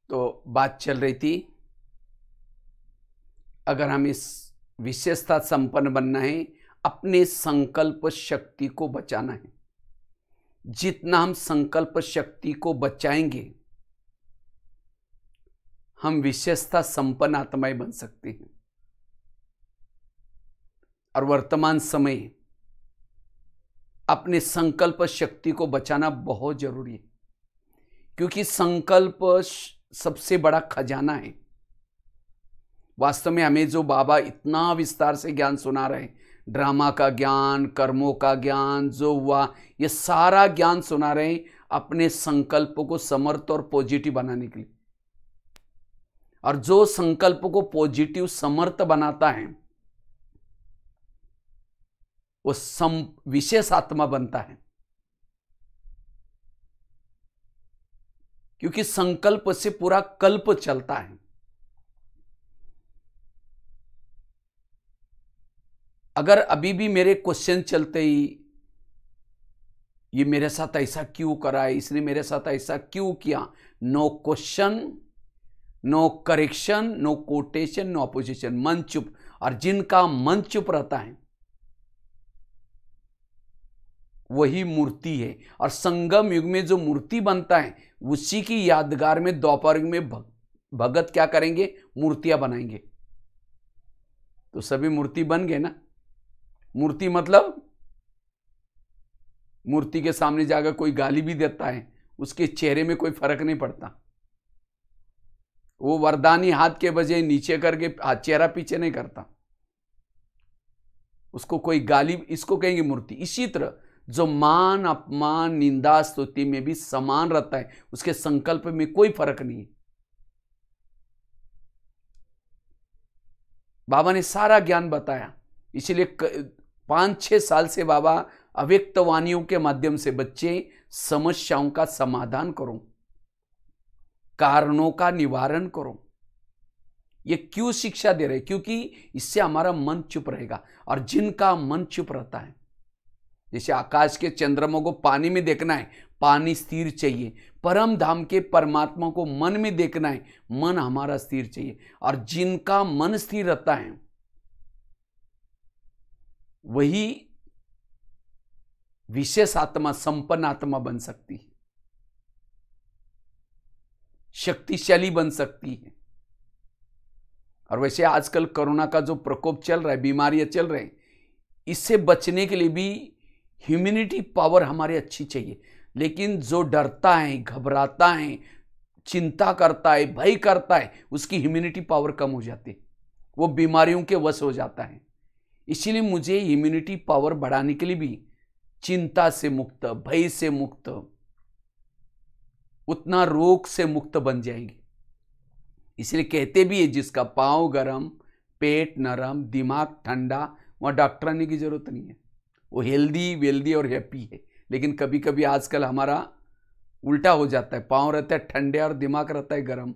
तो बात चल रही थी, अगर हम इस विशेषता संपन्न बनना है, अपने संकल्प शक्ति को बचाना है। जितना हम संकल्प शक्ति को बचाएंगे, हम विशेषता संपन्न आत्माएं बन सकते हैं। और वर्तमान समय अपने संकल्प शक्ति को बचाना बहुत जरूरी है, क्योंकि संकल्प सबसे बड़ा खजाना है। वास्तव में हमें जो बाबा इतना विस्तार से ज्ञान सुना रहे हैं, ड्रामा का ज्ञान, कर्मों का ज्ञान जो हुआ, ये सारा ज्ञान सुना रहे हैं अपने संकल्प को समर्थ और पॉजिटिव बनाने के लिए। और जो संकल्प को पॉजिटिव समर्थ बनाता है वो विशेष आत्मा बनता है, क्योंकि संकल्प से पूरा कल्प चलता है। अगर अभी भी मेरे क्वेश्चन चलते ही ये मेरे साथ ऐसा क्यों करा है, इसने मेरे साथ ऐसा क्यों किया, no question, no correction, no quotation, no opposition, मन चुप। और जिनका मन चुप रहता है वही मूर्ति है। और संगम युग में जो मूर्ति बनता है उसी की यादगार में द्वापर युग में भगत क्या करेंगे, मूर्तियां बनाएंगे। तो सभी मूर्ति बन गए ना। मूर्ति मतलब मूर्ति के सामने जाकर कोई गाली भी देता है उसके चेहरे में कोई फर्क नहीं पड़ता। वो वरदानी हाथ के बजाय नीचे करके चेहरा पीछे नहीं करता, उसको कोई गाली, इसको कहेंगे मूर्ति। इसी तरह जो मान अपमान निंदा स्तुति में भी समान रहता है, उसके संकल्प में कोई फर्क नहीं है। बाबा ने सारा ज्ञान बताया, इसलिए 5-6 साल से बाबा अव्यक्त वाणियों के माध्यम से बच्चे समस्याओं का समाधान करो, कारणों का निवारण करो। ये क्यों शिक्षा दे रहे? क्योंकि इससे हमारा मन चुप रहेगा। और जिनका मन चुप रहता है, जैसे आकाश के चंद्रमा को पानी में देखना है, पानी स्थिर चाहिए। परम धाम के परमात्मा को मन में देखना है, मन हमारा स्थिर चाहिए। और जिनका मन स्थिर रहता है वही विशेष आत्मा, संपन्न आत्मा बन सकती है, शक्तिशाली बन सकती है। और वैसे आजकल कोरोना का जो प्रकोप चल रहा है, बीमारियां चल रही हैं, इससे बचने के लिए भी ह्यूमैनिटी पावर हमारी अच्छी चाहिए। लेकिन जो डरता है, घबराता है, चिंता करता है, भय करता है, उसकी ह्यूमैनिटी पावर कम हो जाती है, वो बीमारियों के वश हो जाता है। इसीलिए मुझे ह्यूमैनिटी पावर बढ़ाने के लिए भी चिंता से मुक्त, भय से मुक्त, उतना रोग से मुक्त बन जाएंगे। इसलिए कहते भी है जिसका पांव गरम, पेट नरम, दिमाग ठंडा, वहां डॉक्टर आने की जरूरत नहीं है, वो हेल्दी वेल्दी और हैप्पी है। लेकिन कभी कभी आजकल हमारा उल्टा हो जाता है, पांव रहता है ठंडे और दिमाग रहता है गरम।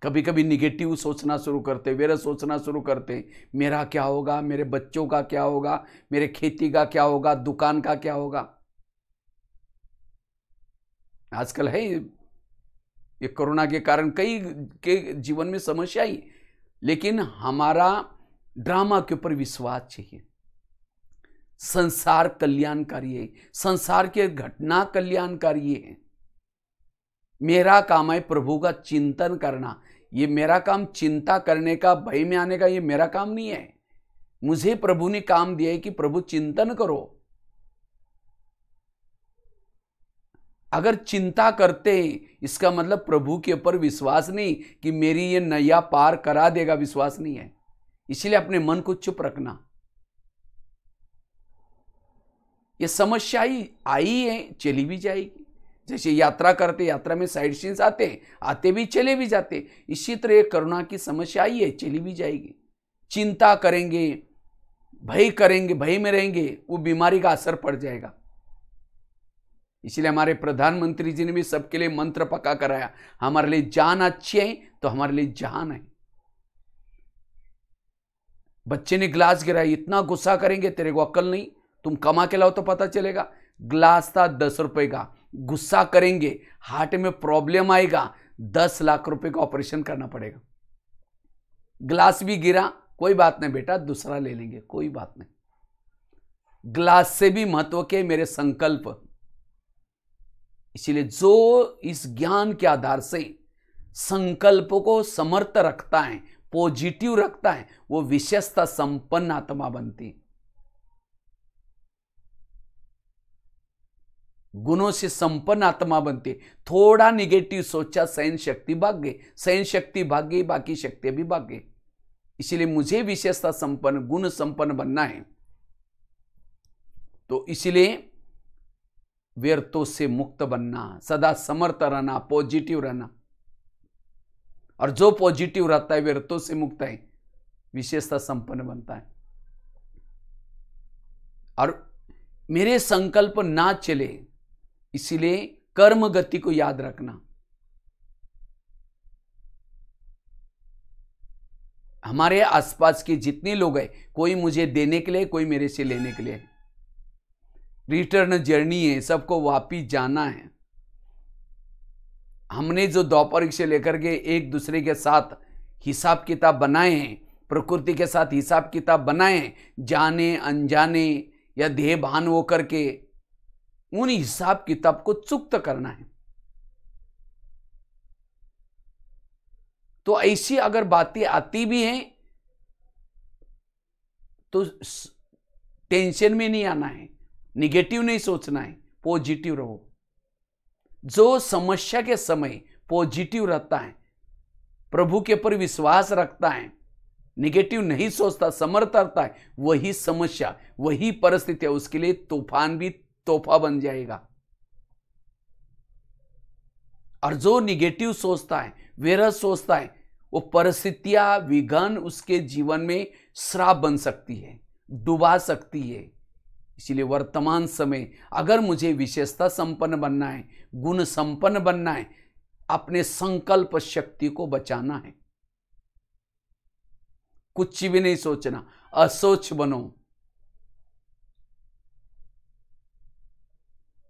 कभी कभी निगेटिव सोचना शुरू करते, वेरा सोचना शुरू करते, मेरा क्या होगा, मेरे बच्चों का क्या होगा, मेरे खेती का क्या होगा, दुकान का क्या होगा। आजकल है ये कोरोना के कारण कई के जीवन में समस्या आई, लेकिन हमारा ड्रामा के ऊपर विश्वास चाहिए। संसार कल्याणकारी है, संसार की घटना कल्याणकारी है। मेरा काम है प्रभु का चिंतन करना। ये मेरा काम चिंता करने का, भय में आने का, ये मेरा काम नहीं है। मुझे प्रभु ने काम दिया है कि प्रभु चिंतन करो। अगर चिंता करते इसका मतलब प्रभु के ऊपर विश्वास नहीं कि मेरी ये नैया पार करा देगा, विश्वास नहीं है। इसलिए अपने मन को चुप रखना। ये समस्या आई है, चली भी जाएगी। जैसे यात्रा करते, यात्रा में साइड सीन्स आते भी चले भी जाते, इसी तरह कोरोना की समस्या आई है, चली भी जाएगी। चिंता करेंगे, भय करेंगे, भय में रहेंगे, वो बीमारी का असर पड़ जाएगा। इसलिए हमारे प्रधानमंत्री जी ने भी सबके लिए मंत्र पक्का कराया, हमारे लिए जान अच्छी है तो हमारे लिए जहान है। बच्चे ने ग्लास गिराया, इतना गुस्सा करेंगे, तेरे को अक्ल नहीं, तुम कमा के लाओ तो पता चलेगा। ग्लास था 10 रुपए का, गुस्सा करेंगे, हार्ट में प्रॉब्लम आएगा, 10 लाख रुपए का ऑपरेशन करना पड़ेगा। ग्लास भी गिरा, कोई बात नहीं बेटा, दूसरा ले लेंगे, कोई बात नहीं। ग्लास से भी महत्व के मेरे संकल्प। इसीलिए जो इस ज्ञान के आधार से संकल्प को समर्थ रखता है, पॉजिटिव रखता है, वो विशेषता संपन्न आत्मा बनती है। गुणों से संपन्न आत्मा बनती है। थोड़ा निगेटिव सोचा, सहन शक्ति भाग गई, सहन शक्ति भाग गई, बाकी शक्तियां भी भाग गई। इसलिए मुझे विशेषता संपन्न, गुण संपन्न बनना है। तो इसलिए व्यर्थों से मुक्त बनना, सदा समर्थ रहना, पॉजिटिव रहना। और जो पॉजिटिव रहता है, व्यर्थों से मुक्त है, विशेषता संपन्न बनता है। और मेरे संकल्प ना चले, इसलिए कर्म गति को याद रखना। हमारे आसपास के जितने लोग हैं, कोई मुझे देने के लिए, कोई मेरे से लेने के लिए। रिटर्न जर्नी है, सबको वापिस जाना है। हमने जो द्वापर से लेकर के एक दूसरे के साथ हिसाब किताब बनाए हैं, प्रकृति के साथ हिसाब किताब बनाए हैं, जाने अनजाने या देह भान होकर के, उन हिसाब किताब को चुक्त करना है। तो ऐसी अगर बातें आती भी हैं तो टेंशन में नहीं आना है, निगेटिव नहीं सोचना है, पॉजिटिव रहो। जो समस्या के समय पॉजिटिव रहता है, प्रभु के ऊपर विश्वास रखता है, निगेटिव नहीं सोचता, समर्थ रहता है, वही समस्या, वही परिस्थिति है, उसके लिए तूफान भी तोहफा बन जाएगा। और जो निगेटिव सोचता है, विरह सोचता है, वो परिस्थितियां, विघ्न उसके जीवन में श्राप बन सकती है, डुबा सकती है। इसलिए वर्तमान समय अगर मुझे विशेषता संपन्न बनना है, गुण संपन्न बनना है, अपने संकल्प शक्ति को बचाना है। कुछ भी नहीं सोचना, असोच बनो।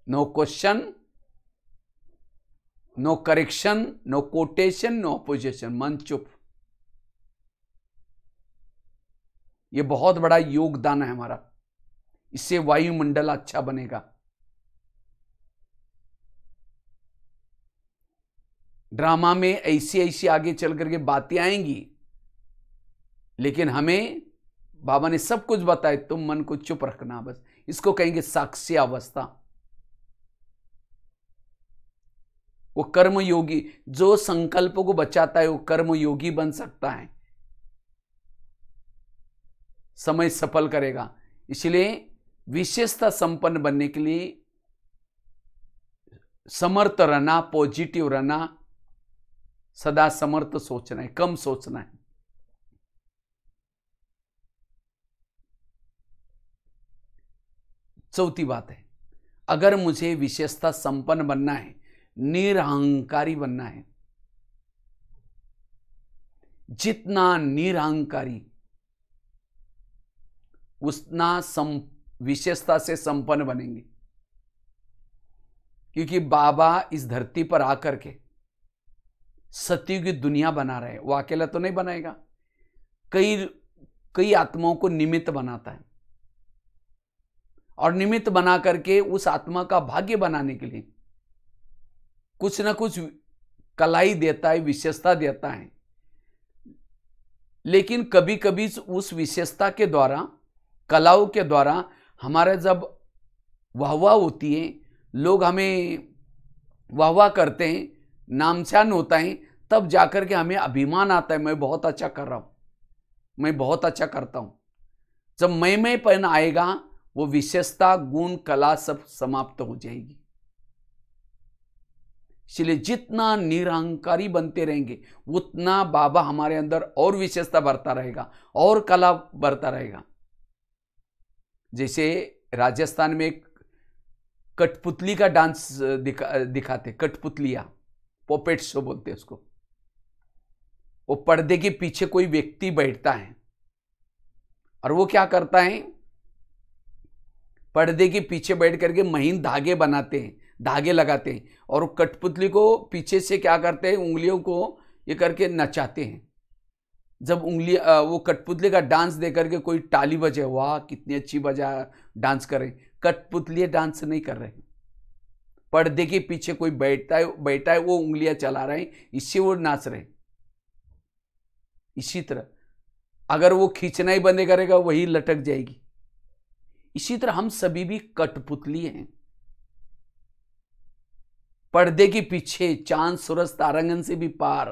No question, no correction, no quotation, no opposition, मन चुप। यह बहुत बड़ा योगदान है हमारा। इससे वायुमंडल अच्छा बनेगा। ड्रामा में ऐसी ऐसी आगे चल करके बातें आएंगी, लेकिन हमें बाबा ने सब कुछ बताया, तुम मन को चुप रखना बस। इसको कहेंगे साक्षी अवस्था। वो कर्म योगी, जो संकल्प को बचाता है, वो कर्म योगी बन सकता है, समय सफल करेगा। इसलिए विशेषता संपन्न बनने के लिए समर्थ रहना, पॉजिटिव रहना, सदा समर्थ सोचना है, कम सोचना है। चौथी बात है, अगर मुझे विशेषता संपन्न बनना है, निरहंकारी बनना है, जितना निरहंकारी उतना विशेषता से संपन्न बनेंगे। क्योंकि बाबा इस धरती पर आकर के सत्य की दुनिया बना रहे हैं। वो अकेला तो नहीं बनाएगा, कई आत्माओं को निमित्त बनाता है, और निमित्त बना करके उस आत्मा का भाग्य बनाने के लिए कुछ ना कुछ कलाई देता है, विशेषता देता है। लेकिन कभी कभी उस विशेषता के द्वारा, कलाओं के द्वारा हमारा जब वाहवाह होती है, लोग हमें वाहवाह करते हैं, नामशान होता है, तब जाकर के हमें अभिमान आता है, मैं बहुत अच्छा कर रहा हूं, मैं बहुत अच्छा करता हूं। जब मैंपन आएगा, वो विशेषता, गुण, कला सब समाप्त हो जाएगी। इसलिए जितना निरहंकारी बनते रहेंगे, उतना बाबा हमारे अंदर और विशेषता बढ़ता रहेगा, और कला बढ़ता रहेगा। जैसे राजस्थान में एक कठपुतली का डांस दिखाते, कठपुतलिया, पॉपेट शो बोलते हैं उसको। वो पर्दे के पीछे कोई व्यक्ति बैठता है, और वो क्या करता है, पर्दे के पीछे बैठ करके महीन धागे बनाते हैं, धागे लगाते हैं, और कठपुतली को पीछे से क्या करते हैं, उंगलियों को ये करके नचाते हैं। जब वो कठपुतली का डांस देख करके कोई ताली बजे, वाह कितनी अच्छी बजा, डांस कर रहे। कठपुतली डांस नहीं कर रहे, पर्दे के पीछे कोई बैठा है, वो उंगलियां चला रहे हैं, इससे वो नाच रहे। इसी तरह अगर वो खींचना ही बंद करेगा, वही लटक जाएगी। इसी तरह हम सभी भी कठपुतली हैं। पर्दे के पीछे चांद सूरज तारांगन से भी पार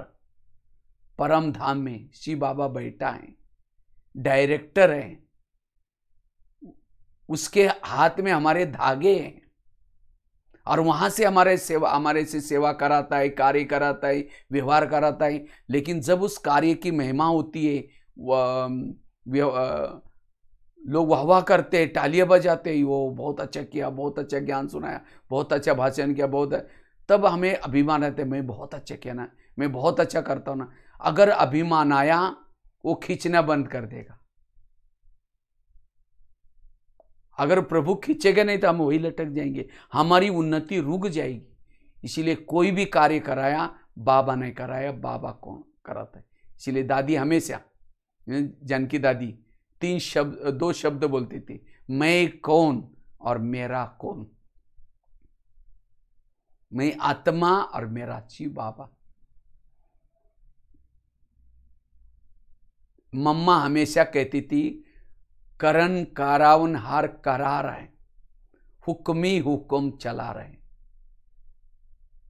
परम धाम में शिव बाबा बैठा है। डायरेक्टर है, उसके हाथ में हमारे धागे हैं और वहां से हमारे से सेवा कराता है, कार्य कराता है, व्यवहार कराता है। लेकिन जब उस कार्य की महिमा होती है, लोग वाह करते हैं, तालियां बजाते हैं, वो बहुत अच्छा किया, बहुत अच्छा ज्ञान सुनाया, बहुत अच्छा भाषण किया, तब हमें अभिमान रहता है, मैं बहुत अच्छा किया ना, मैं बहुत अच्छा करता हूं ना। अगर अभिमान आया, वो खींचना बंद कर देगा। अगर प्रभु खींचेगा नहीं तो हम वही लटक जाएंगे, हमारी उन्नति रुक जाएगी। इसीलिए कोई भी कार्य कराया, बाबा ने कराया, बाबा कौन कराता है। इसीलिए दादी हमेशा, जानकी दादी दो शब्द बोलती थी, मैं कौन और मेरा कौन। मैं आत्मा और मेरा जीव बाबा। मम्मा हमेशा कहती थी, करण कारावन हार करा रहे, हुक्मी हुक्म चला रहे।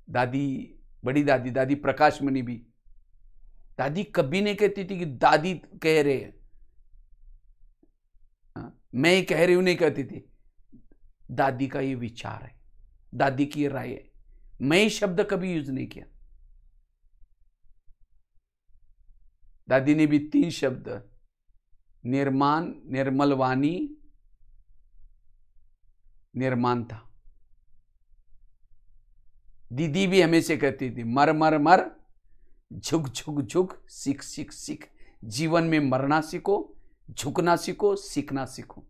दादी, बड़ी दादी, दादी प्रकाश मणि भी, दादी कभी नहीं कहती थी कि दादी कह रहे, मैं कह रही हूं, नहीं कहती थी। दादी का ये विचार है, दादी की राय है, मैं शब्द कभी यूज नहीं किया। दादी ने भी 3 शब्द, निर्माण, निर्मल वाणी, निर्माण था। दीदी भी हमेशा कहती थी, मर मर मर, झुक झुक झुक, सीख सीख सीख। जीवन में मरना सीखो, झुकना सीखो, सीखना सीखो।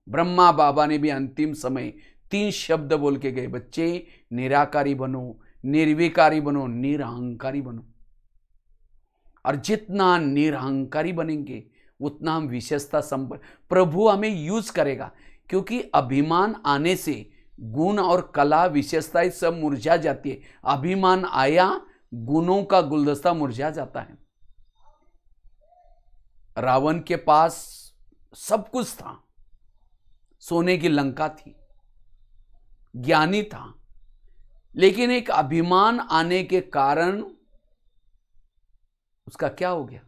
ब्रह्मा बाबा ने भी अंतिम समय 3 शब्द बोल के गए, बच्चे निराकारी बनो, निर्विकारी बनो, निरहंकारी बनो। और जितना निरहंकारी बनेंगे उतना हम विशेषता संपन्न, प्रभु हमें यूज करेगा। क्योंकि अभिमान आने से गुण और कला, विशेषताएं सब मुरझा जाती है। अभिमान आया, गुणों का गुलदस्ता मुरझा जाता है। रावण के पास सब कुछ था, सोने की लंका थी, ज्ञानी था, लेकिन एक अभिमान आने के कारण उसका क्या हो गया,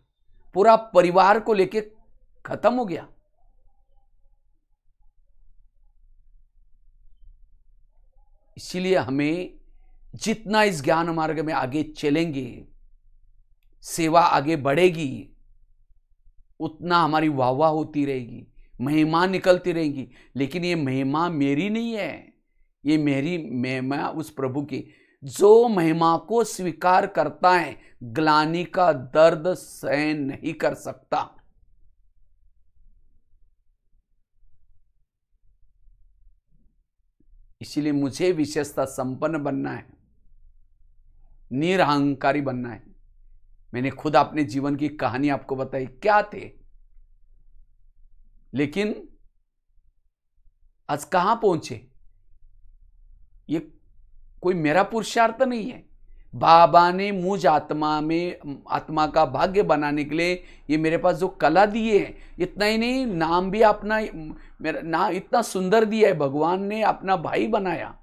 पूरा परिवार को लेके खत्म हो गया। इसीलिए हमें जितना इस ज्ञान मार्ग में आगे चलेंगे, सेवा आगे बढ़ेगी, उतना हमारी वाह वाह होती रहेगी, महिमा निकलती रहेगी। लेकिन ये महिमा मेरी नहीं है, ये मेरी महिमा उस प्रभु की। जो महिमा को स्वीकार करता है, ग्लानि का दर्द सहन नहीं कर सकता। इसीलिए मुझे विशेषता संपन्न बनना है, निरहंकारी बनना है। मैंने खुद अपने जीवन की कहानी आपको बताई, क्या थे, लेकिन आज कहां पहुंचे, ये कोई मेरा पुरुषार्थ नहीं है। बाबा ने मुझ आत्मा का भाग्य बनाने के लिए ये मेरे पास जो कला दी है, इतना ही नहीं, नाम भी अपना, मेरा नाम इतना सुंदर दिया है। भगवान ने अपना भाई बनाया,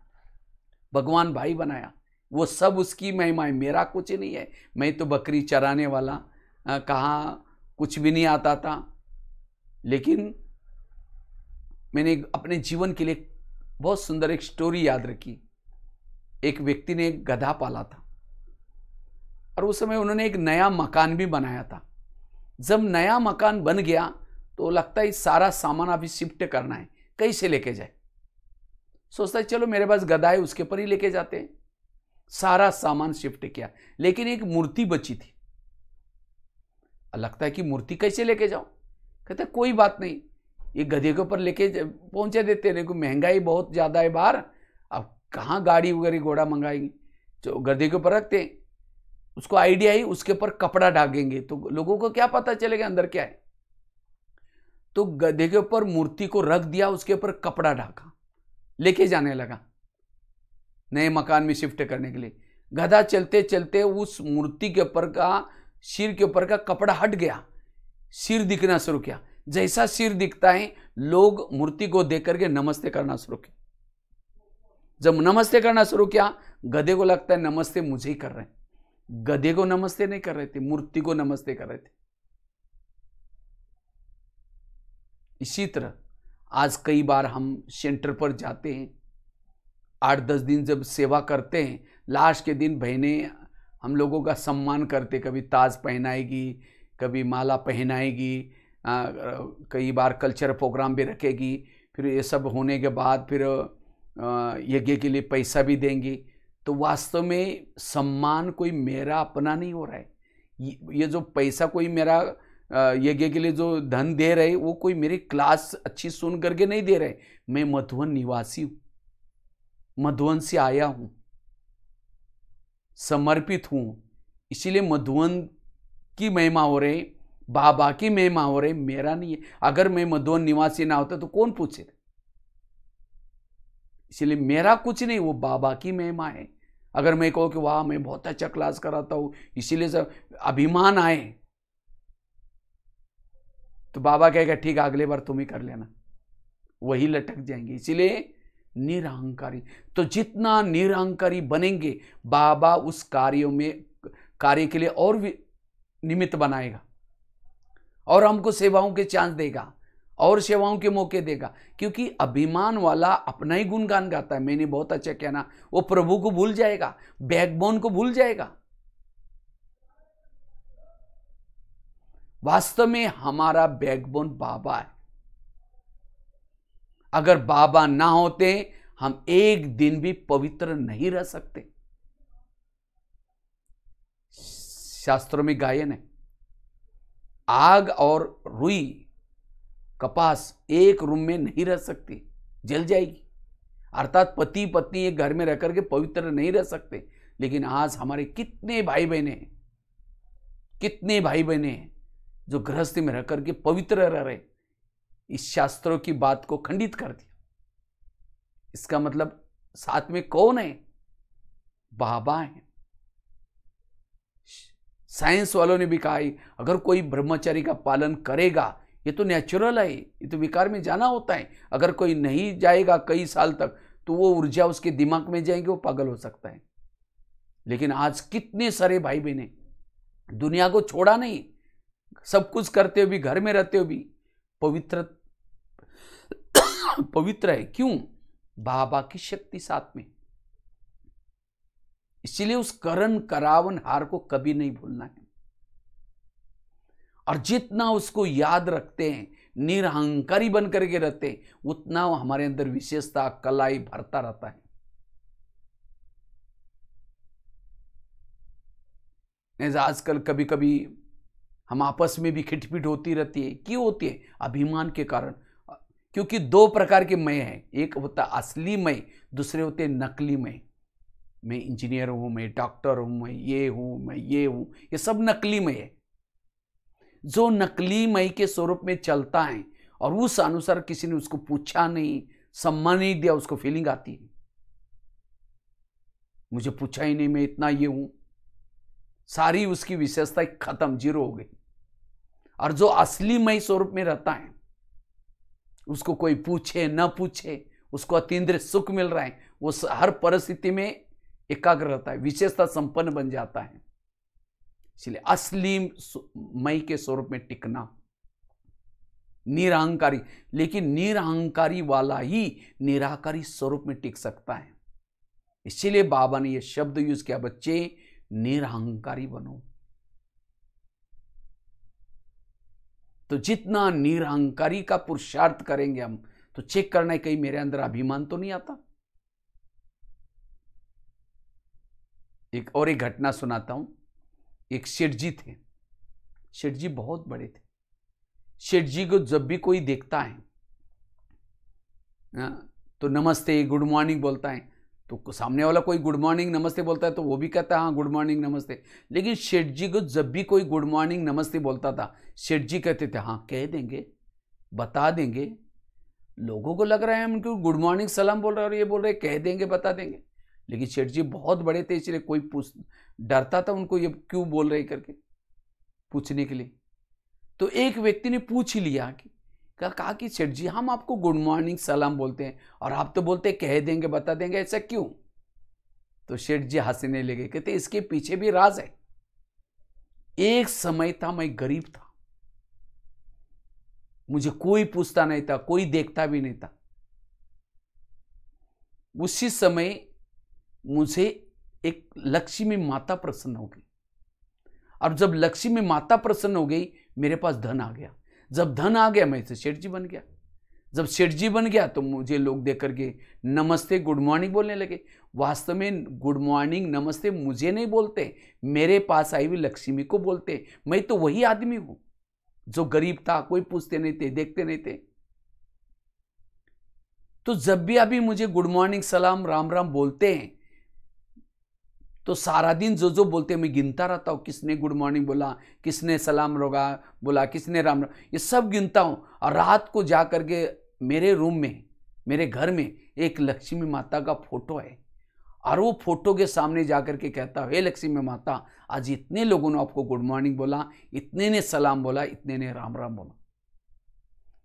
भगवान भाई बनाया, वो सब उसकी महिमा है, मेरा कुछ नहीं है। मैं तो बकरी चराने वाला, कहाँ कुछ भी नहीं आता था। लेकिन मैंने अपने जीवन के लिए बहुत सुंदर एक स्टोरी याद रखी। एक व्यक्ति ने एक गधा पाला था और उस समय उन्होंने एक नया मकान भी बनाया था। जब नया मकान बन गया तो लगता है सारा सामान अभी शिफ्ट करना है, कैसे लेके जाए। सोचता है चलो मेरे पास गधा है, उसके ऊपर ही लेके जाते हैं। सारा सामान शिफ्ट किया, लेकिन एक मूर्ति बची थी। लगता है कि मूर्ति कैसे लेके जाओ। कहते कोई बात नहीं, ये गधे के ऊपर लेके पहुंचे देते, लेकिन महंगाई बहुत ज्यादा है बाहर, अब कहाँ गाड़ी वगैरह घोड़ा मंगाएंगे, जो गधे के ऊपर रखते। उसको आइडिया ही, उसके ऊपर कपड़ा ढाकेंगे तो लोगों को क्या पता चलेगा अंदर क्या है। तो गधे के ऊपर मूर्ति को रख दिया, उसके ऊपर कपड़ा ढाका, लेके जाने लगा नए मकान में शिफ्ट करने के लिए। गधा चलते चलते उस मूर्ति के ऊपर का, सिर के ऊपर का कपड़ा हट गया, सिर दिखना शुरू किया। जैसा सिर दिखता है, लोग मूर्ति को देख करके नमस्ते करना शुरू किया। जब नमस्ते करना शुरू किया, गधे को लगता है नमस्ते मुझे ही कर रहे हैं। गधे को नमस्ते नहीं कर रहे थे, मूर्ति को नमस्ते कर रहे थे। इसी तरह आज कई बार हम सेंटर पर जाते हैं, 8-10 दिन जब सेवा करते हैं, लास्ट के दिन बहनें हम लोगों का सम्मान करते, कभी ताज पहनाएगी, कभी माला पहनाएगी, कई बार कल्चर प्रोग्राम भी रखेगी, फिर ये सब होने के बाद फिर यज्ञ के लिए पैसा भी देंगी। तो वास्तव में सम्मान कोई मेरा अपना नहीं हो रहा है। ये जो पैसा कोई मेरा यज्ञ के लिए जो धन दे रहे, वो कोई मेरी क्लास अच्छी सुन करके नहीं दे रहे। मैं मधुवन निवासी हूँ, मधुवन से आया हूँ, समर्पित हूँ, इसीलिए मधुवन की महिमा हो रही, बाबा की महिमा हो रही, मेरा नहीं है। अगर मैं मधुवन निवासी ना होता तो कौन पूछे? इसलिए मेरा कुछ नहीं, वो बाबा की महिमा है। अगर मैं कहूँ कि वाह मैं बहुत अच्छा क्लास कराता हूँ, इसीलिए सब अभिमान आए, तो बाबा कहेगा ठीक है अगले बार तुम ही कर लेना, वही लटक जाएंगे। इसीलिए निरहंकारी, तो जितना निरहंकारी बनेंगे, बाबा उस कार्य के लिए और भी निमित्त बनाएगा, और हमको सेवाओं के चांस देगा, और सेवाओं के मौके देगा। क्योंकि अभिमान वाला अपना ही गुणगान गाता है, मैंने बहुत अच्छा किया ना, वो प्रभु को भूल जाएगा, बैकबोन को भूल जाएगा। वास्तव में हमारा बैकबोन बाबा है। अगर बाबा ना होते हम एक दिन भी पवित्र नहीं रह सकते। शास्त्रों में गायन है, आग और रुई कपास एक रूम में नहीं रह सकती, जल जाएगी। अर्थात पति पत्नी एक घर में रह करके पवित्र नहीं रह सकते। लेकिन आज हमारे कितने भाई बहने हैं, कितने भाई बहने हैं जो गृहस्थी में रह करके पवित्र रह रहे। इस शास्त्रों की बात को खंडित कर दिया। इसका मतलब साथ में कौन है? बाबा है। साइंस वालों ने भी कहा है अगर कोई ब्रह्मचर्य का पालन करेगा, ये तो नेचुरल है, ये तो विकार में जाना होता है। अगर कोई नहीं जाएगा कई साल तक तो वो ऊर्जा उसके दिमाग में जाएगी, वो पागल हो सकता है। लेकिन आज कितने सारे भाई बहने दुनिया को छोड़ा नहीं, सब कुछ करते हुए भी, घर में रहते हुए भी पवित्र है। क्यों? बाबा की शक्ति साथ में। इसीलिए उस करण करावन हार को कभी नहीं भूलना है। और जितना उसको याद रखते हैं, निरहंकारी बन करके रहते हैं, उतना हमारे अंदर विशेषता कलाई भरता रहता है। आजकल कभी कभी हम आपस में भी खिटपिट होती रहती है। क्यों होती है? अभिमान के कारण। क्योंकि दो प्रकार के मैं हैं, एक होता असली मैं, दूसरे होते नकली मैं। मैं इंजीनियर हूं, मैं डॉक्टर हूं, मैं ये हूं, मैं ये हूं, ये सब नकली मैं है। जो नकली मैं के स्वरूप में चलता है और उस अनुसार किसी ने उसको पूछा नहीं, सम्मान नहीं दिया, उसको फीलिंग आती है मुझे पूछा ही नहीं, मैं इतना ये हूं, सारी उसकी विशेषता खत्म, जीरो हो गई। और जो असली मय स्वरूप में रहता है, उसको कोई पूछे न पूछे, उसको अतीन्द्रिय सुख मिल रहा है, वो हर परिस्थिति में एकाग्र रहता है, विशेषता संपन्न बन जाता है। इसलिए असली मय के स्वरूप में टिकना, निरहंकारी। लेकिन निरहंकारी वाला ही निराकारी स्वरूप में टिक सकता है। इसीलिए बाबा ने यह शब्द यूज किया, बच्चे निरहंकारी बनो। तो जितना निरहंकारी का पुरुषार्थ करेंगे हम, तो चेक करना है कहीं मेरे अंदर अभिमान तो नहीं आता। एक घटना सुनाता हूं। एक सेठ जी थे। सेठ जी बहुत बड़े थे। सेठ जी को जब भी कोई देखता है तो नमस्ते गुड मॉर्निंग बोलता है, तो सामने वाला कोई गुड मॉर्निंग नमस्ते बोलता है तो वो भी कहता है हाँ गुड मॉर्निंग नमस्ते। लेकिन सेठ जी को जब भी कोई गुड मॉर्निंग नमस्ते बोलता था, सेठ जी कहते थे हाँ कह देंगे, बता देंगे। लोगों को लग रहा है हम उनको गुड मॉर्निंग सलाम बोल रहे हैं और ये बोल रहे कह देंगे, बता देंगे। लेकिन सेठ जी बहुत बड़े थे, इसलिए कोई डरता था उनको ये क्यों बोल रहे करके पूछने के लिए। तो एक व्यक्ति ने पूछ ही लिया कि कहा कि सेठ जी हम आपको गुड मॉर्निंग सलाम बोलते हैं और आप तो बोलते कह देंगे, बता देंगे, ऐसा क्यों? तो सेठ जी हंसने लगे, कहते इसके पीछे भी राज है। एक समय था मैं गरीब था, मुझे कोई पूछता नहीं था, कोई देखता भी नहीं था। उसी समय मुझे एक लक्ष्मी माता प्रसन्न हो गई, और जब लक्ष्मी माता प्रसन्न हो गई मेरे पास धन आ गया। जब धन आ गया मैं सेठ जी बन गया। जब सेठ जी बन गया तो मुझे लोग देख करके नमस्ते गुड मॉर्निंग बोलने लगे। वास्तव में गुड मॉर्निंग नमस्ते मुझे नहीं बोलते, मेरे पास आई हुई लक्ष्मी को बोलते। मैं तो वही आदमी हूं जो गरीब था, कोई पूछते नहीं थे, देखते नहीं थे। तो जब भी अभी मुझे गुड मॉर्निंग सलाम राम राम बोलते हैं तो सारा दिन जो जो बोलते हैं मैं गिनता रहता हूं, किसने गुड मॉर्निंग बोला, किसने सलाम रोगा बोला, किसने राम राम, ये सब गिनता हूं। और रात को जा करके मेरे रूम में, मेरे घर में एक लक्ष्मी माता का फोटो है, और वो फोटो के सामने जाकर के कहता हूं, हे लक्ष्मी माता, आज इतने लोगों ने आपको गुड मॉर्निंग बोला, इतने ने सलाम बोला, इतने ने राम राम बोला।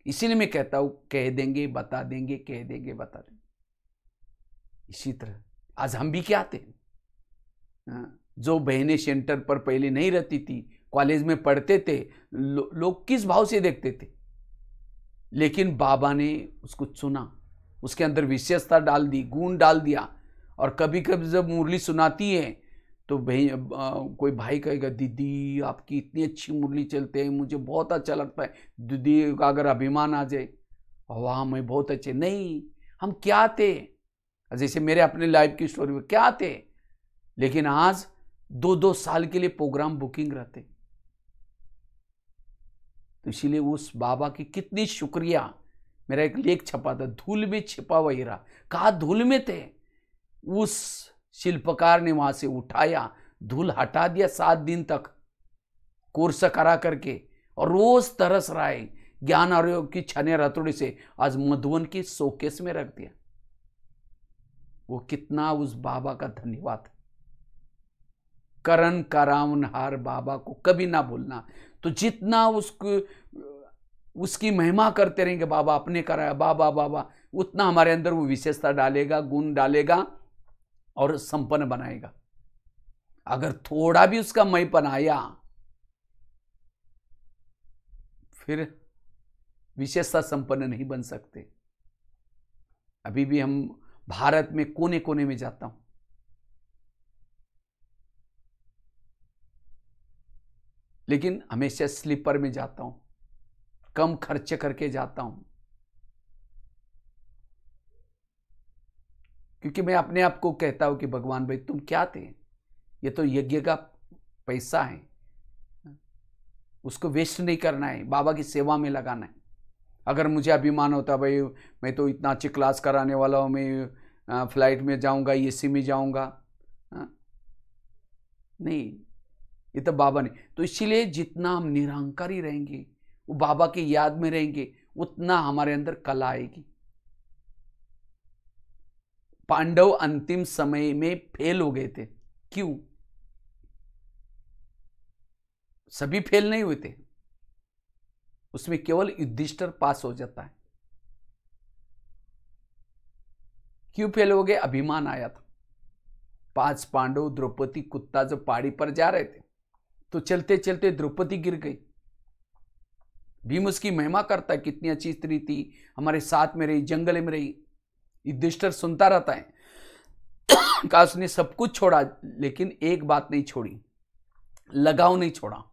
इसीलिए मैं कहता हूं कह देंगे बता देंगे, कह देंगे बता देंगे। इसी तरह आज हम भी क्या थे, जो बहनें सेंटर पर पहले नहीं रहती थी, कॉलेज में पढ़ते थे, लोग किस भाव से देखते थे, लेकिन बाबा ने उसको चुना, उसके अंदर विशेषता डाल दी, गुण डाल दिया। और कभी कभी जब मुरली सुनाती है तो कोई भाई कहेगा दीदी आपकी इतनी अच्छी मुरली चलते हैं, मुझे बहुत अच्छा लगता है। दीदी का अगर अभिमान आ जाए, वाह मैं बहुत अच्छे। नहीं, हम क्या थे, जैसे मेरे अपने लाइफ की स्टोरी में क्या थे, लेकिन आज 2-2 साल के लिए प्रोग्राम बुकिंग रहते। तो इसीलिए उस बाबा की कितनी शुक्रिया। मेरा एक लेख छपा था, धूल में छिपा हुआ हीरा। कहा धूल में थे, उस शिल्पकार ने वहां से उठाया, धूल हटा दिया 7 दिन तक कोर्स करा करके, और रोज तरस रहा है ज्ञान आरोग्य की छने हथौड़े से, आज मधुवन की शोकेस में रख दिया। वो कितना उस बाबा का धन्यवाद। करण करावनहार बाबा को कभी ना भूलना। तो जितना उसकी महिमा करते रहेंगे, बाबा अपने कराया, बाबा बाबा, उतना हमारे अंदर वो विशेषता डालेगा, गुण डालेगा और संपन्न बनाएगा। अगर थोड़ा भी उसका मैंपन आया, फिर विशेषता संपन्न नहीं बन सकते। अभी भी हम भारत में कोने कोने में जाता हूं, लेकिन हमेशा स्लीपर में जाता हूं, कम खर्च करके जाता हूं, क्योंकि मैं अपने आप को कहता हूं कि भगवान भाई तुम क्या थे, ये तो यज्ञ का पैसा है, उसको वेस्ट नहीं करना है, बाबा की सेवा में लगाना है। अगर मुझे अभिमान होता भाई मैं तो इतना अच्छी क्लास कराने वाला हूं, मैं फ्लाइट में जाऊंगा, एसी में जाऊंगा, नहीं, ये तो बाबा ने। तो इसीलिए जितना हम निरंकारी रहेंगे, वो बाबा की याद में रहेंगे, उतना हमारे अंदर कला आएगी। पांडव अंतिम समय में फेल हो गए थे, क्यों? सभी फेल नहीं हुए थे, उसमें केवल युधिष्ठिर पास हो जाता है। क्यों फेल हो गए? अभिमान आया था। 5 पांडव द्रौपदी कुत्ता जब पहाड़ी पर जा रहे थे तो चलते चलते द्रौपदी गिर गई। भीम उसकी महिमा करता है, कितनी अच्छी स्त्री थी, हमारे साथ में रही, जंगल में रही। युधिष्ठिर सुनता रहता है। कहा उसने सब कुछ छोड़ा, लेकिन एक बात नहीं छोड़ी, लगाव नहीं छोड़ा।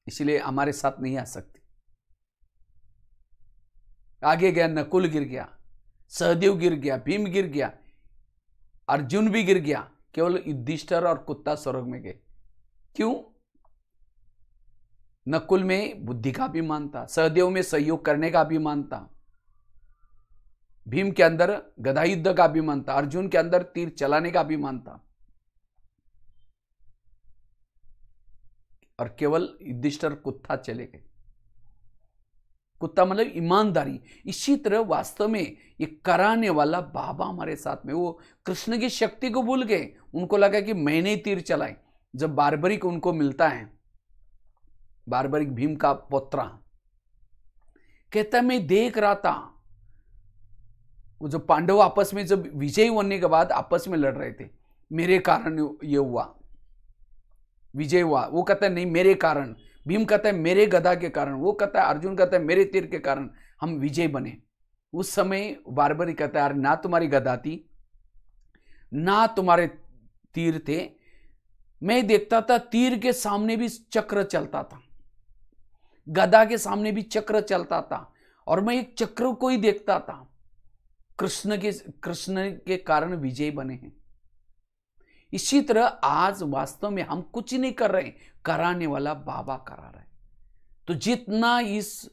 इसलिए हमारे साथ नहीं आ सकती। आगे गया, नकुल गिर गया, सहदेव गिर गया, भीम गिर गया, अर्जुन भी गिर गया, केवल युधिष्ठिर और कुत्ता स्वर्ग में गए। क्यों? नकुल में बुद्धि का अभिमान था, सहदेव में सहयोग करने का अभिमान था, भीम के अंदर गदा युद्ध का अभिमान था, अर्जुन के अंदर तीर चलाने का अभिमान था, और केवल युधिष्ठिर कुत्ता चले गए। कुत्ता मतलब ईमानदारी। इसी तरह वास्तव में ये कराने वाला बाबा हमारे साथ में, वो कृष्ण की शक्ति को भूल गए। उनको लगा कि मैंने ही तीर चलाए। जब बार्बरिक उनको मिलता है, बार्बरिक भीम का पोत्रा, कहता मैं देख रहा था वो जो पांडव आपस में जब विजयी होने के बाद आपस में लड़ रहे थे, मेरे कारण ये हुआ, विजय हुआ, वो कहता है नहीं मेरे कारण, भीम कहता है मेरे गदा के कारण, वो कहता है, अर्जुन कहता है मेरे तीर के कारण हम विजय बने। उस समय बारबरी कहता है अरे ना तुम्हारी गदा थी ना तुम्हारे तीर थे, मैं देखता था तीर के सामने भी चक्र चलता था, गदा के सामने भी चक्र चलता था, और मैं एक चक्र को ही देखता था। कृष्ण के कारण विजय बने हैं। इसी तरह आज वास्तव में हम कुछ नहीं कर रहे, कराने वाला बाबा करा रहे। तो जितना इस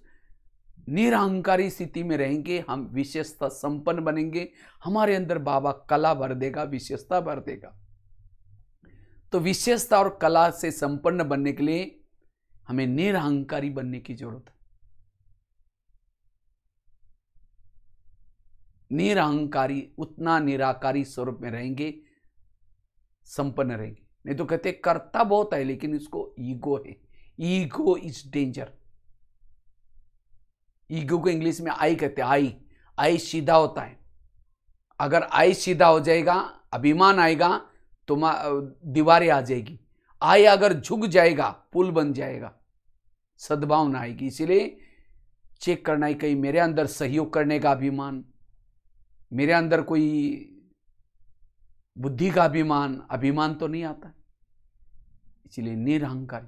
निरहंकारी स्थिति में रहेंगे हम विशेषता संपन्न बनेंगे, हमारे अंदर बाबा कला भर देगा, विशेषता भर देगा। तो विशेषता और कला से संपन्न बनने के लिए हमें निरहंकारी बनने की जरूरत है। निरहंकारी उतना निराकारी स्वरूप में रहेंगे, संपन्न रहेंगे। नहीं तो कहते करता बहुत है लेकिन इसको ईगो है, ईगो इज डेंजर। ईगो को इंग्लिश में आई कहते हैं, आई सीधा होता है। अगर आई सीधा हो जाएगा, अभिमान आएगा तो दीवारें आ जाएगी। आई अगर झुक जाएगा पुल बन जाएगा, सद्भावना आएगी। इसीलिए चेक करना है कहीं मेरे अंदर सहयोग करने का अभिमान, मेरे अंदर कोई बुद्धि का अभिमान तो नहीं आता। इसलिए निरहंकारी।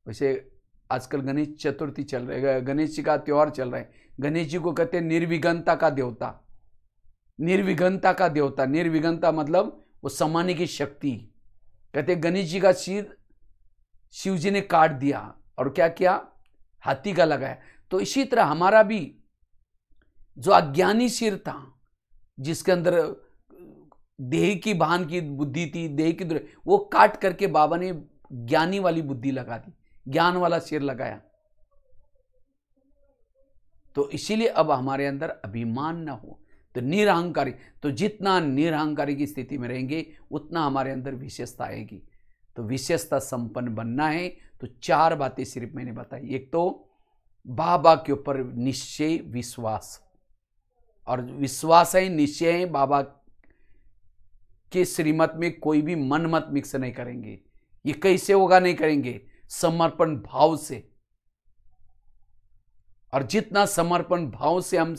वैसे आजकल गणेश चतुर्थी चल रही है, गणेश जी का त्योहार चल रहा है। गणेश जी को कहते हैं निर्विघ्नता का देवता, निर्विघ्नता का देवता। निर्विघ्नता मतलब वो समाने की शक्ति। कहते गणेश जी का सिर शिव जी ने काट दिया और क्या किया, हाथी का लगाया। तो इसी तरह हमारा भी जो अज्ञानी सिर था, जिसके अंदर देह की भान की बुद्धि थी, देह की, वो काट करके बाबा ने ज्ञानी वाली बुद्धि लगा दी, ज्ञान वाला सिर लगाया। तो इसीलिए अब हमारे अंदर अभिमान ना हो, तो निरहंकारी। तो जितना निरहंकारी की स्थिति में रहेंगे उतना हमारे अंदर विशेषता आएगी। तो विशेषता संपन्न बनना है तो 4 बातें सिर्फ मैंने बताई। एक तो बाबा के ऊपर निश्चय विश्वास, और विश्वास है निश्चय है, बाबा के श्रीमत में कोई भी मन मत मिक्स नहीं करेंगे। ये कैसे होगा, नहीं करेंगे, समर्पण भाव से। और जितना समर्पण भाव से हम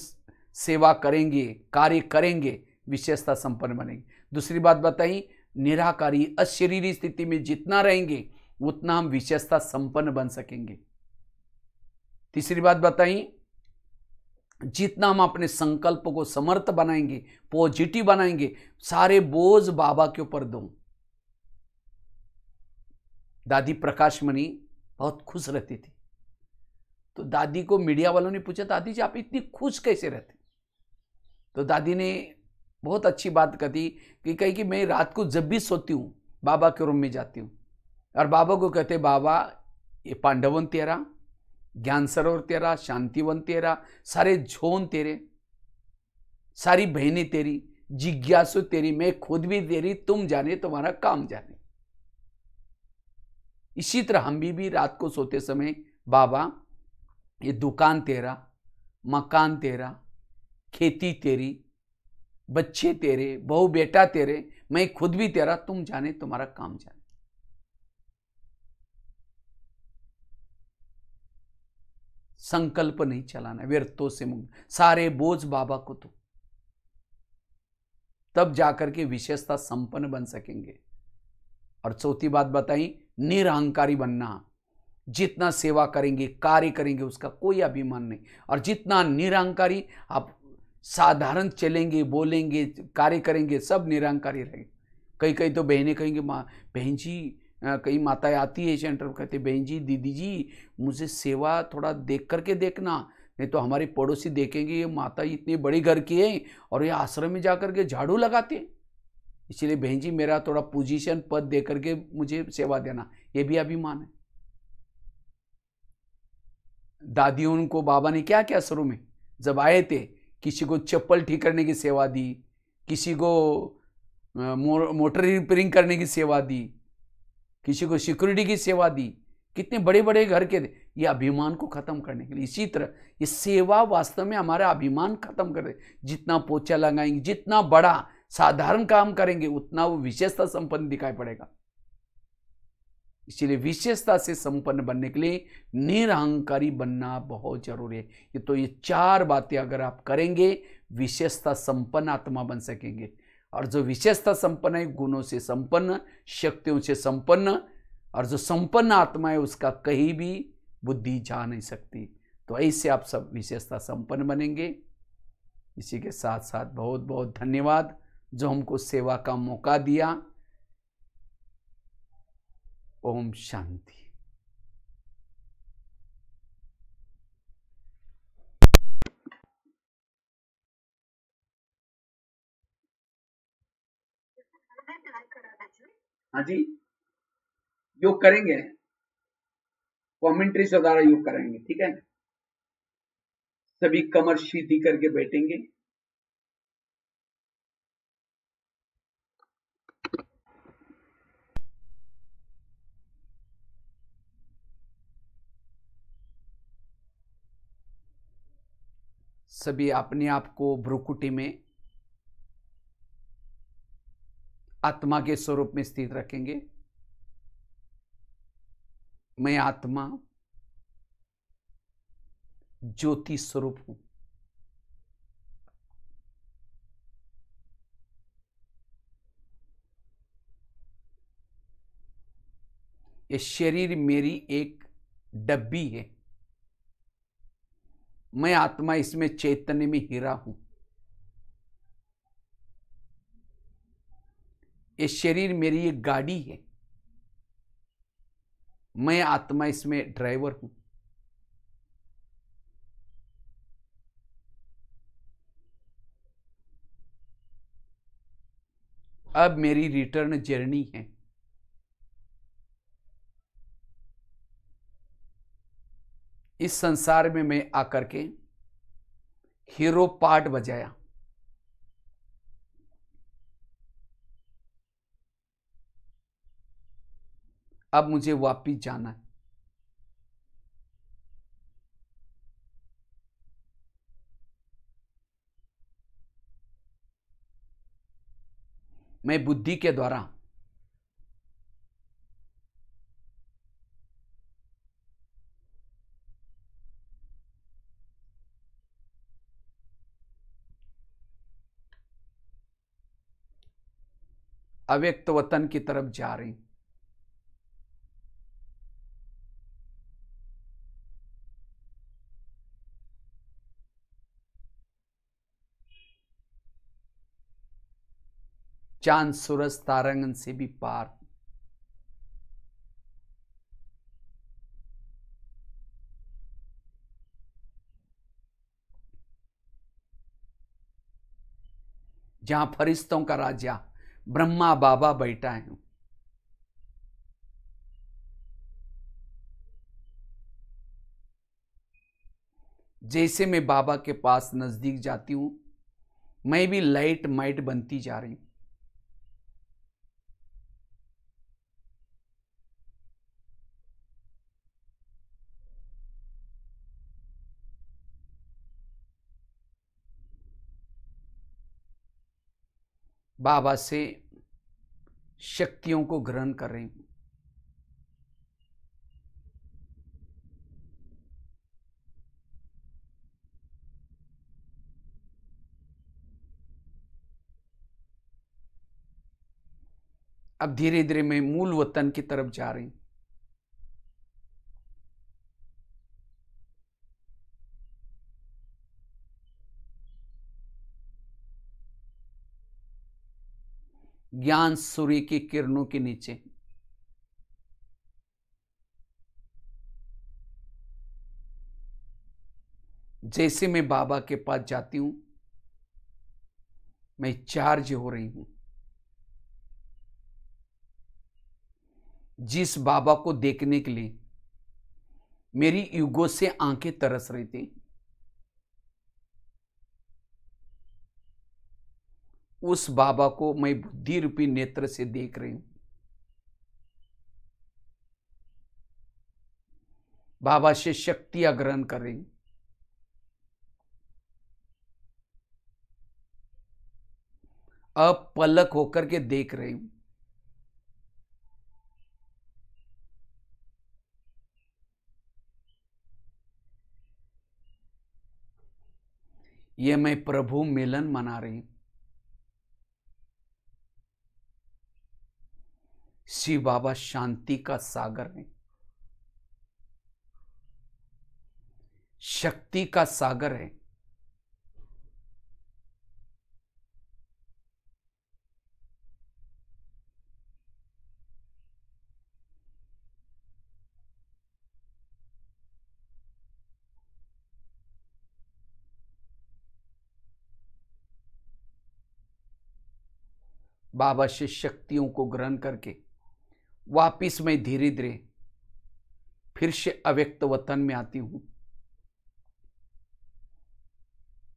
सेवा करेंगे, कार्य करेंगे, विशेषता संपन्न बनेंगे। दूसरी बात बताई, निराकारी अशरीरी स्थिति में जितना रहेंगे उतना हम विशेषता संपन्न बन सकेंगे। तीसरी बात बताई, जितना हम अपने संकल्प को समर्थ बनाएंगे, पॉजिटिव बनाएंगे, सारे बोझ बाबा के ऊपर दो। दादी प्रकाशमणि बहुत खुश रहती थी। तो दादी को मीडिया वालों ने पूछा, दादी जी आप इतनी खुश कैसे रहते? तो दादी ने बहुत अच्छी बात कही कि कही कि मैं रात को जब भी सोती हूँ बाबा के रूम में जाती हूँ और बाबा को कहते बाबा ये पांडवन तेरा, ज्ञान सरोवर तेरा, शांतिवन तेरा, सारे झोन तेरे, सारी बहनें तेरी, जिज्ञासु तेरी, मैं खुद भी तेरी, तुम जाने तुम्हारा काम जाने। इसी तरह हम भी रात को सोते समय बाबा ये दुकान तेरा, मकान तेरा, खेती तेरी, बच्चे तेरे, बहू बेटा तेरे, मैं खुद भी तेरा, तुम जाने तुम्हारा काम जाने। संकल्प नहीं चलाना, व्यर्थों से मुक्त, सारे बोझ बाबा को दो, तब जाकर के विशेषता संपन्न बन सकेंगे। और चौथी बात बताई, निरहंकारी बनना। जितना सेवा करेंगे, कार्य करेंगे, उसका कोई अभिमान नहीं। और जितना निरहंकारी आप साधारण चलेंगे, बोलेंगे, कार्य करेंगे, सब निरहंकारी रहेंगे। कई कई तो बहनें कहेंगे, माँ बहन जी, कई माताएं आती है सेंटर में, कहते बहन जी, दीदी जी मुझे सेवा थोड़ा देख करके देखना, नहीं तो हमारे पड़ोसी देखेंगे ये माता इतनी बड़ी घर की है और ये आश्रम में जाकर के झाड़ू लगाती है, इसलिए बहन जी मेरा थोड़ा पोजीशन पद दे करके मुझे सेवा देना। ये भी अभिमान है। दादियों को बाबा ने क्या क्या शुरू में जब आए थे, किसी को चप्पल ठीक करने की सेवा दी, किसी को मोटर रिपेयरिंग करने की सेवा दी, किसी को सिक्योरिटी की सेवा दी, कितने बड़े बड़े घर के थे, ये अभिमान को खत्म करने के लिए। इसी तरह ये सेवा वास्तव में हमारा अभिमान खत्म कर दे। जितना पोछा लगाएंगे, जितना बड़ा साधारण काम करेंगे, उतना वो विशेषता संपन्न दिखाई पड़ेगा। इसीलिए विशेषता से संपन्न बनने के लिए निरहंकारी बनना बहुत जरूरी है। तो ये 4 बातें अगर आप करेंगे, विशेषता संपन्न आत्मा बन सकेंगे। और जो विशेषता संपन्न है, गुणों से संपन्न, शक्तियों से संपन्न, और जो संपन्न आत्मा है उसका कहीं भी बुद्धि जा नहीं सकती। तो ऐसे आप सब विशेषता संपन्न बनेंगे। इसी के साथ साथ बहुत बहुत धन्यवाद जो हमको सेवा का मौका दिया। ओम शांति। हाँ जी, योग करेंगे, कमेंट्री से द्वारा योग करेंगे, ठीक है। सभी कमर सीधी करके बैठेंगे। सभी अपने आप को भ्रुकुटी में आत्मा के स्वरूप में स्थित रखेंगे। मैं आत्मा ज्योति स्वरूप हूं। ये शरीर मेरी एक डब्बी है। मैं आत्मा इसमें चैतन्य में हीरा हूं। ये शरीर मेरी एक गाड़ी है। मैं आत्मा इसमें ड्राइवर हूं। अब मेरी रिटर्न जर्नी है। इस संसार में मैं आकर के हीरो पार्ट बजाया। अब मुझे वापिस जाना है। मैं बुद्धि के द्वारा अव्यक्त वतन की तरफ जा रही हूं। चांद सूरज तारांगन से भी पार। जहां फरिश्तों का राजा ब्रह्मा बाबा बैठा है। जैसे मैं बाबा के पास नजदीक जाती हूं, मैं भी लाइट माइट बनती जा रही हूं। बाबा से शक्तियों को ग्रहण कर रही हूं। अब धीरे धीरे मैं मूल वतन की तरफ जा रही हूं। ज्ञान सूर्य की किरणों के नीचे जैसे मैं बाबा के पास जाती हूं, मैं चार्ज हो रही हूं। जिस बाबा को देखने के लिए मेरी युगों से आंखें तरस रही थी, उस बाबा को मैं बुद्धि रूपी नेत्र से देख रही हूं। बाबा से शक्तियां ग्रहण कर रही हूं। अपलक होकर के देख रही हूं। ये मैं प्रभु मिलन मना रही हूं। शिव बाबा शांति का सागर है, शक्ति का सागर है। बाबा से शक्तियों को ग्रहण करके वापिस मैं धीरे धीरे फिर से अव्यक्त वतन में आती हूं।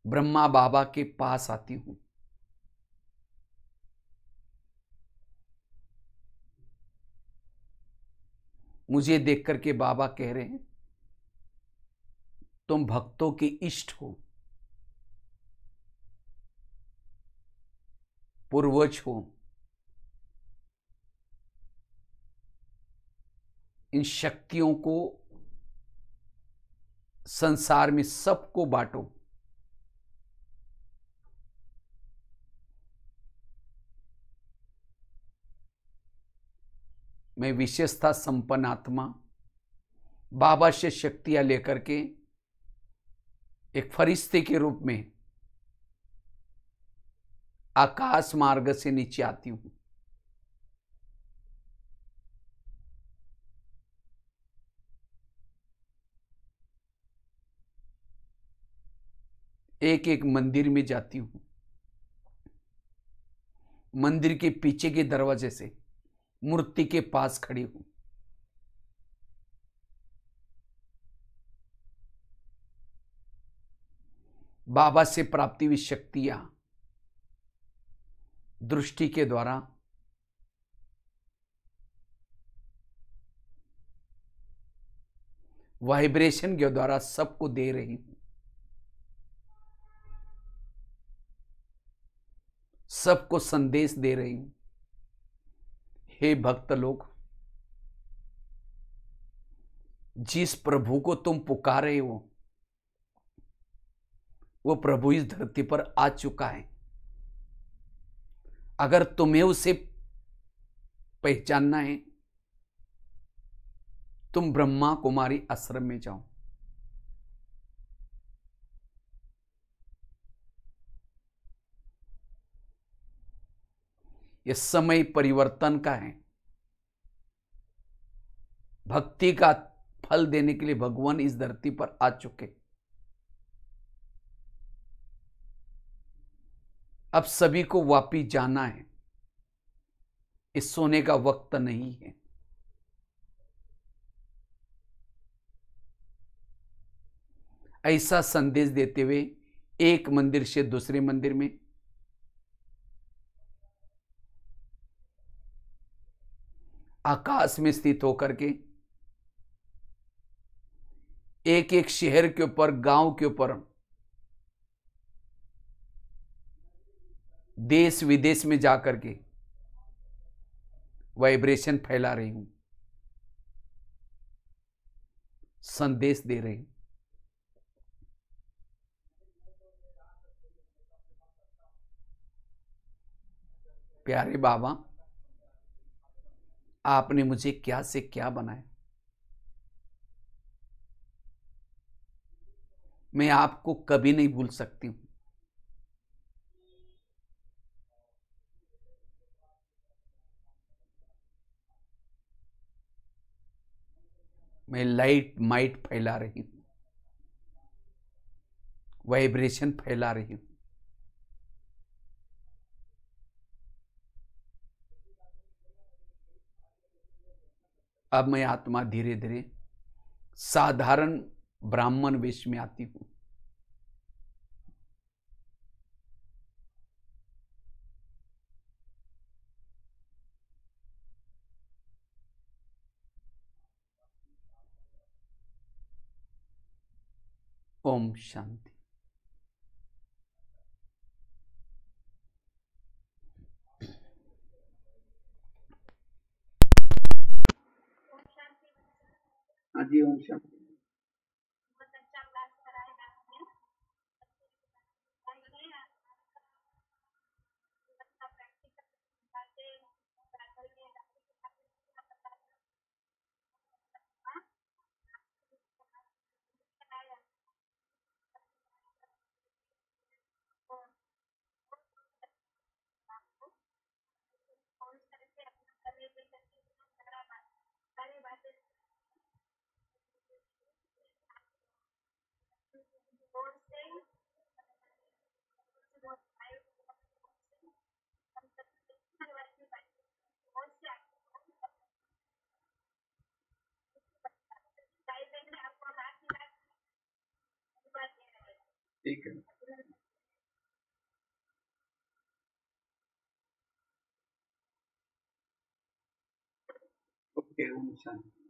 ब्रह्मा बाबा के पास आती हूं। मुझे देख करके बाबा कह रहे हैं, तुम भक्तों के इष्ट हो, पूर्वज हो। इन शक्तियों को संसार में सबको बांटो। मैं विशेषता संपन्न आत्मा बाबा से शक्तियां लेकर के एक फरिश्ते के रूप में आकाश मार्ग से नीचे आती हूं। एक एक मंदिर में जाती हूं। मंदिर के पीछे के दरवाजे से मूर्ति के पास खड़ी हूं। बाबा से प्राप्ति हुई शक्तियां दृष्टि के द्वारा वाइब्रेशन के द्वारा सबको दे रही हूं। सबको संदेश दे रही हूं। हे भक्त लोग, जिस प्रभु को तुम पुकारे हो वो प्रभु इस धरती पर आ चुका है। अगर तुम्हें उसे पहचानना है, तुम ब्रह्मा कुमारी आश्रम में जाओ। यह समय परिवर्तन का है। भक्ति का फल देने के लिए भगवान इस धरती पर आ चुके। अब सभी को वापिस जाना है। इस सोने का वक्त नहीं है। ऐसा संदेश देते हुए एक मंदिर से दूसरे मंदिर में, आकाश में स्थित होकर के एक एक शहर के ऊपर, गांव के ऊपर, देश विदेश में जाकर के वाइब्रेशन फैला रही हूं, संदेश दे रही हूं। प्यारे बाबा, आपने मुझे क्या से क्या बनाया। मैं आपको कभी नहीं भूल सकती हूं। मैं लाइट माइट फैला रही हूं, वाइब्रेशन फैला रही हूं। अब मैं आत्मा धीरे धीरे साधारण ब्राह्मण वेश में आती हूं। ओम शांति। हाँ जी, ओम शांति। बहुत अच्छा क्लास कराया आपने। अच्छा प्रैक्टिकल बातें कराया आपको कौन तरह से अपना करने के सारी बातें कौन से बहुत भाई हम सब वाली बात कौन से भाई बहन ने आपको हाथ मिला बात दे रहे हैं। ठीक है, ओके, ओम शांति।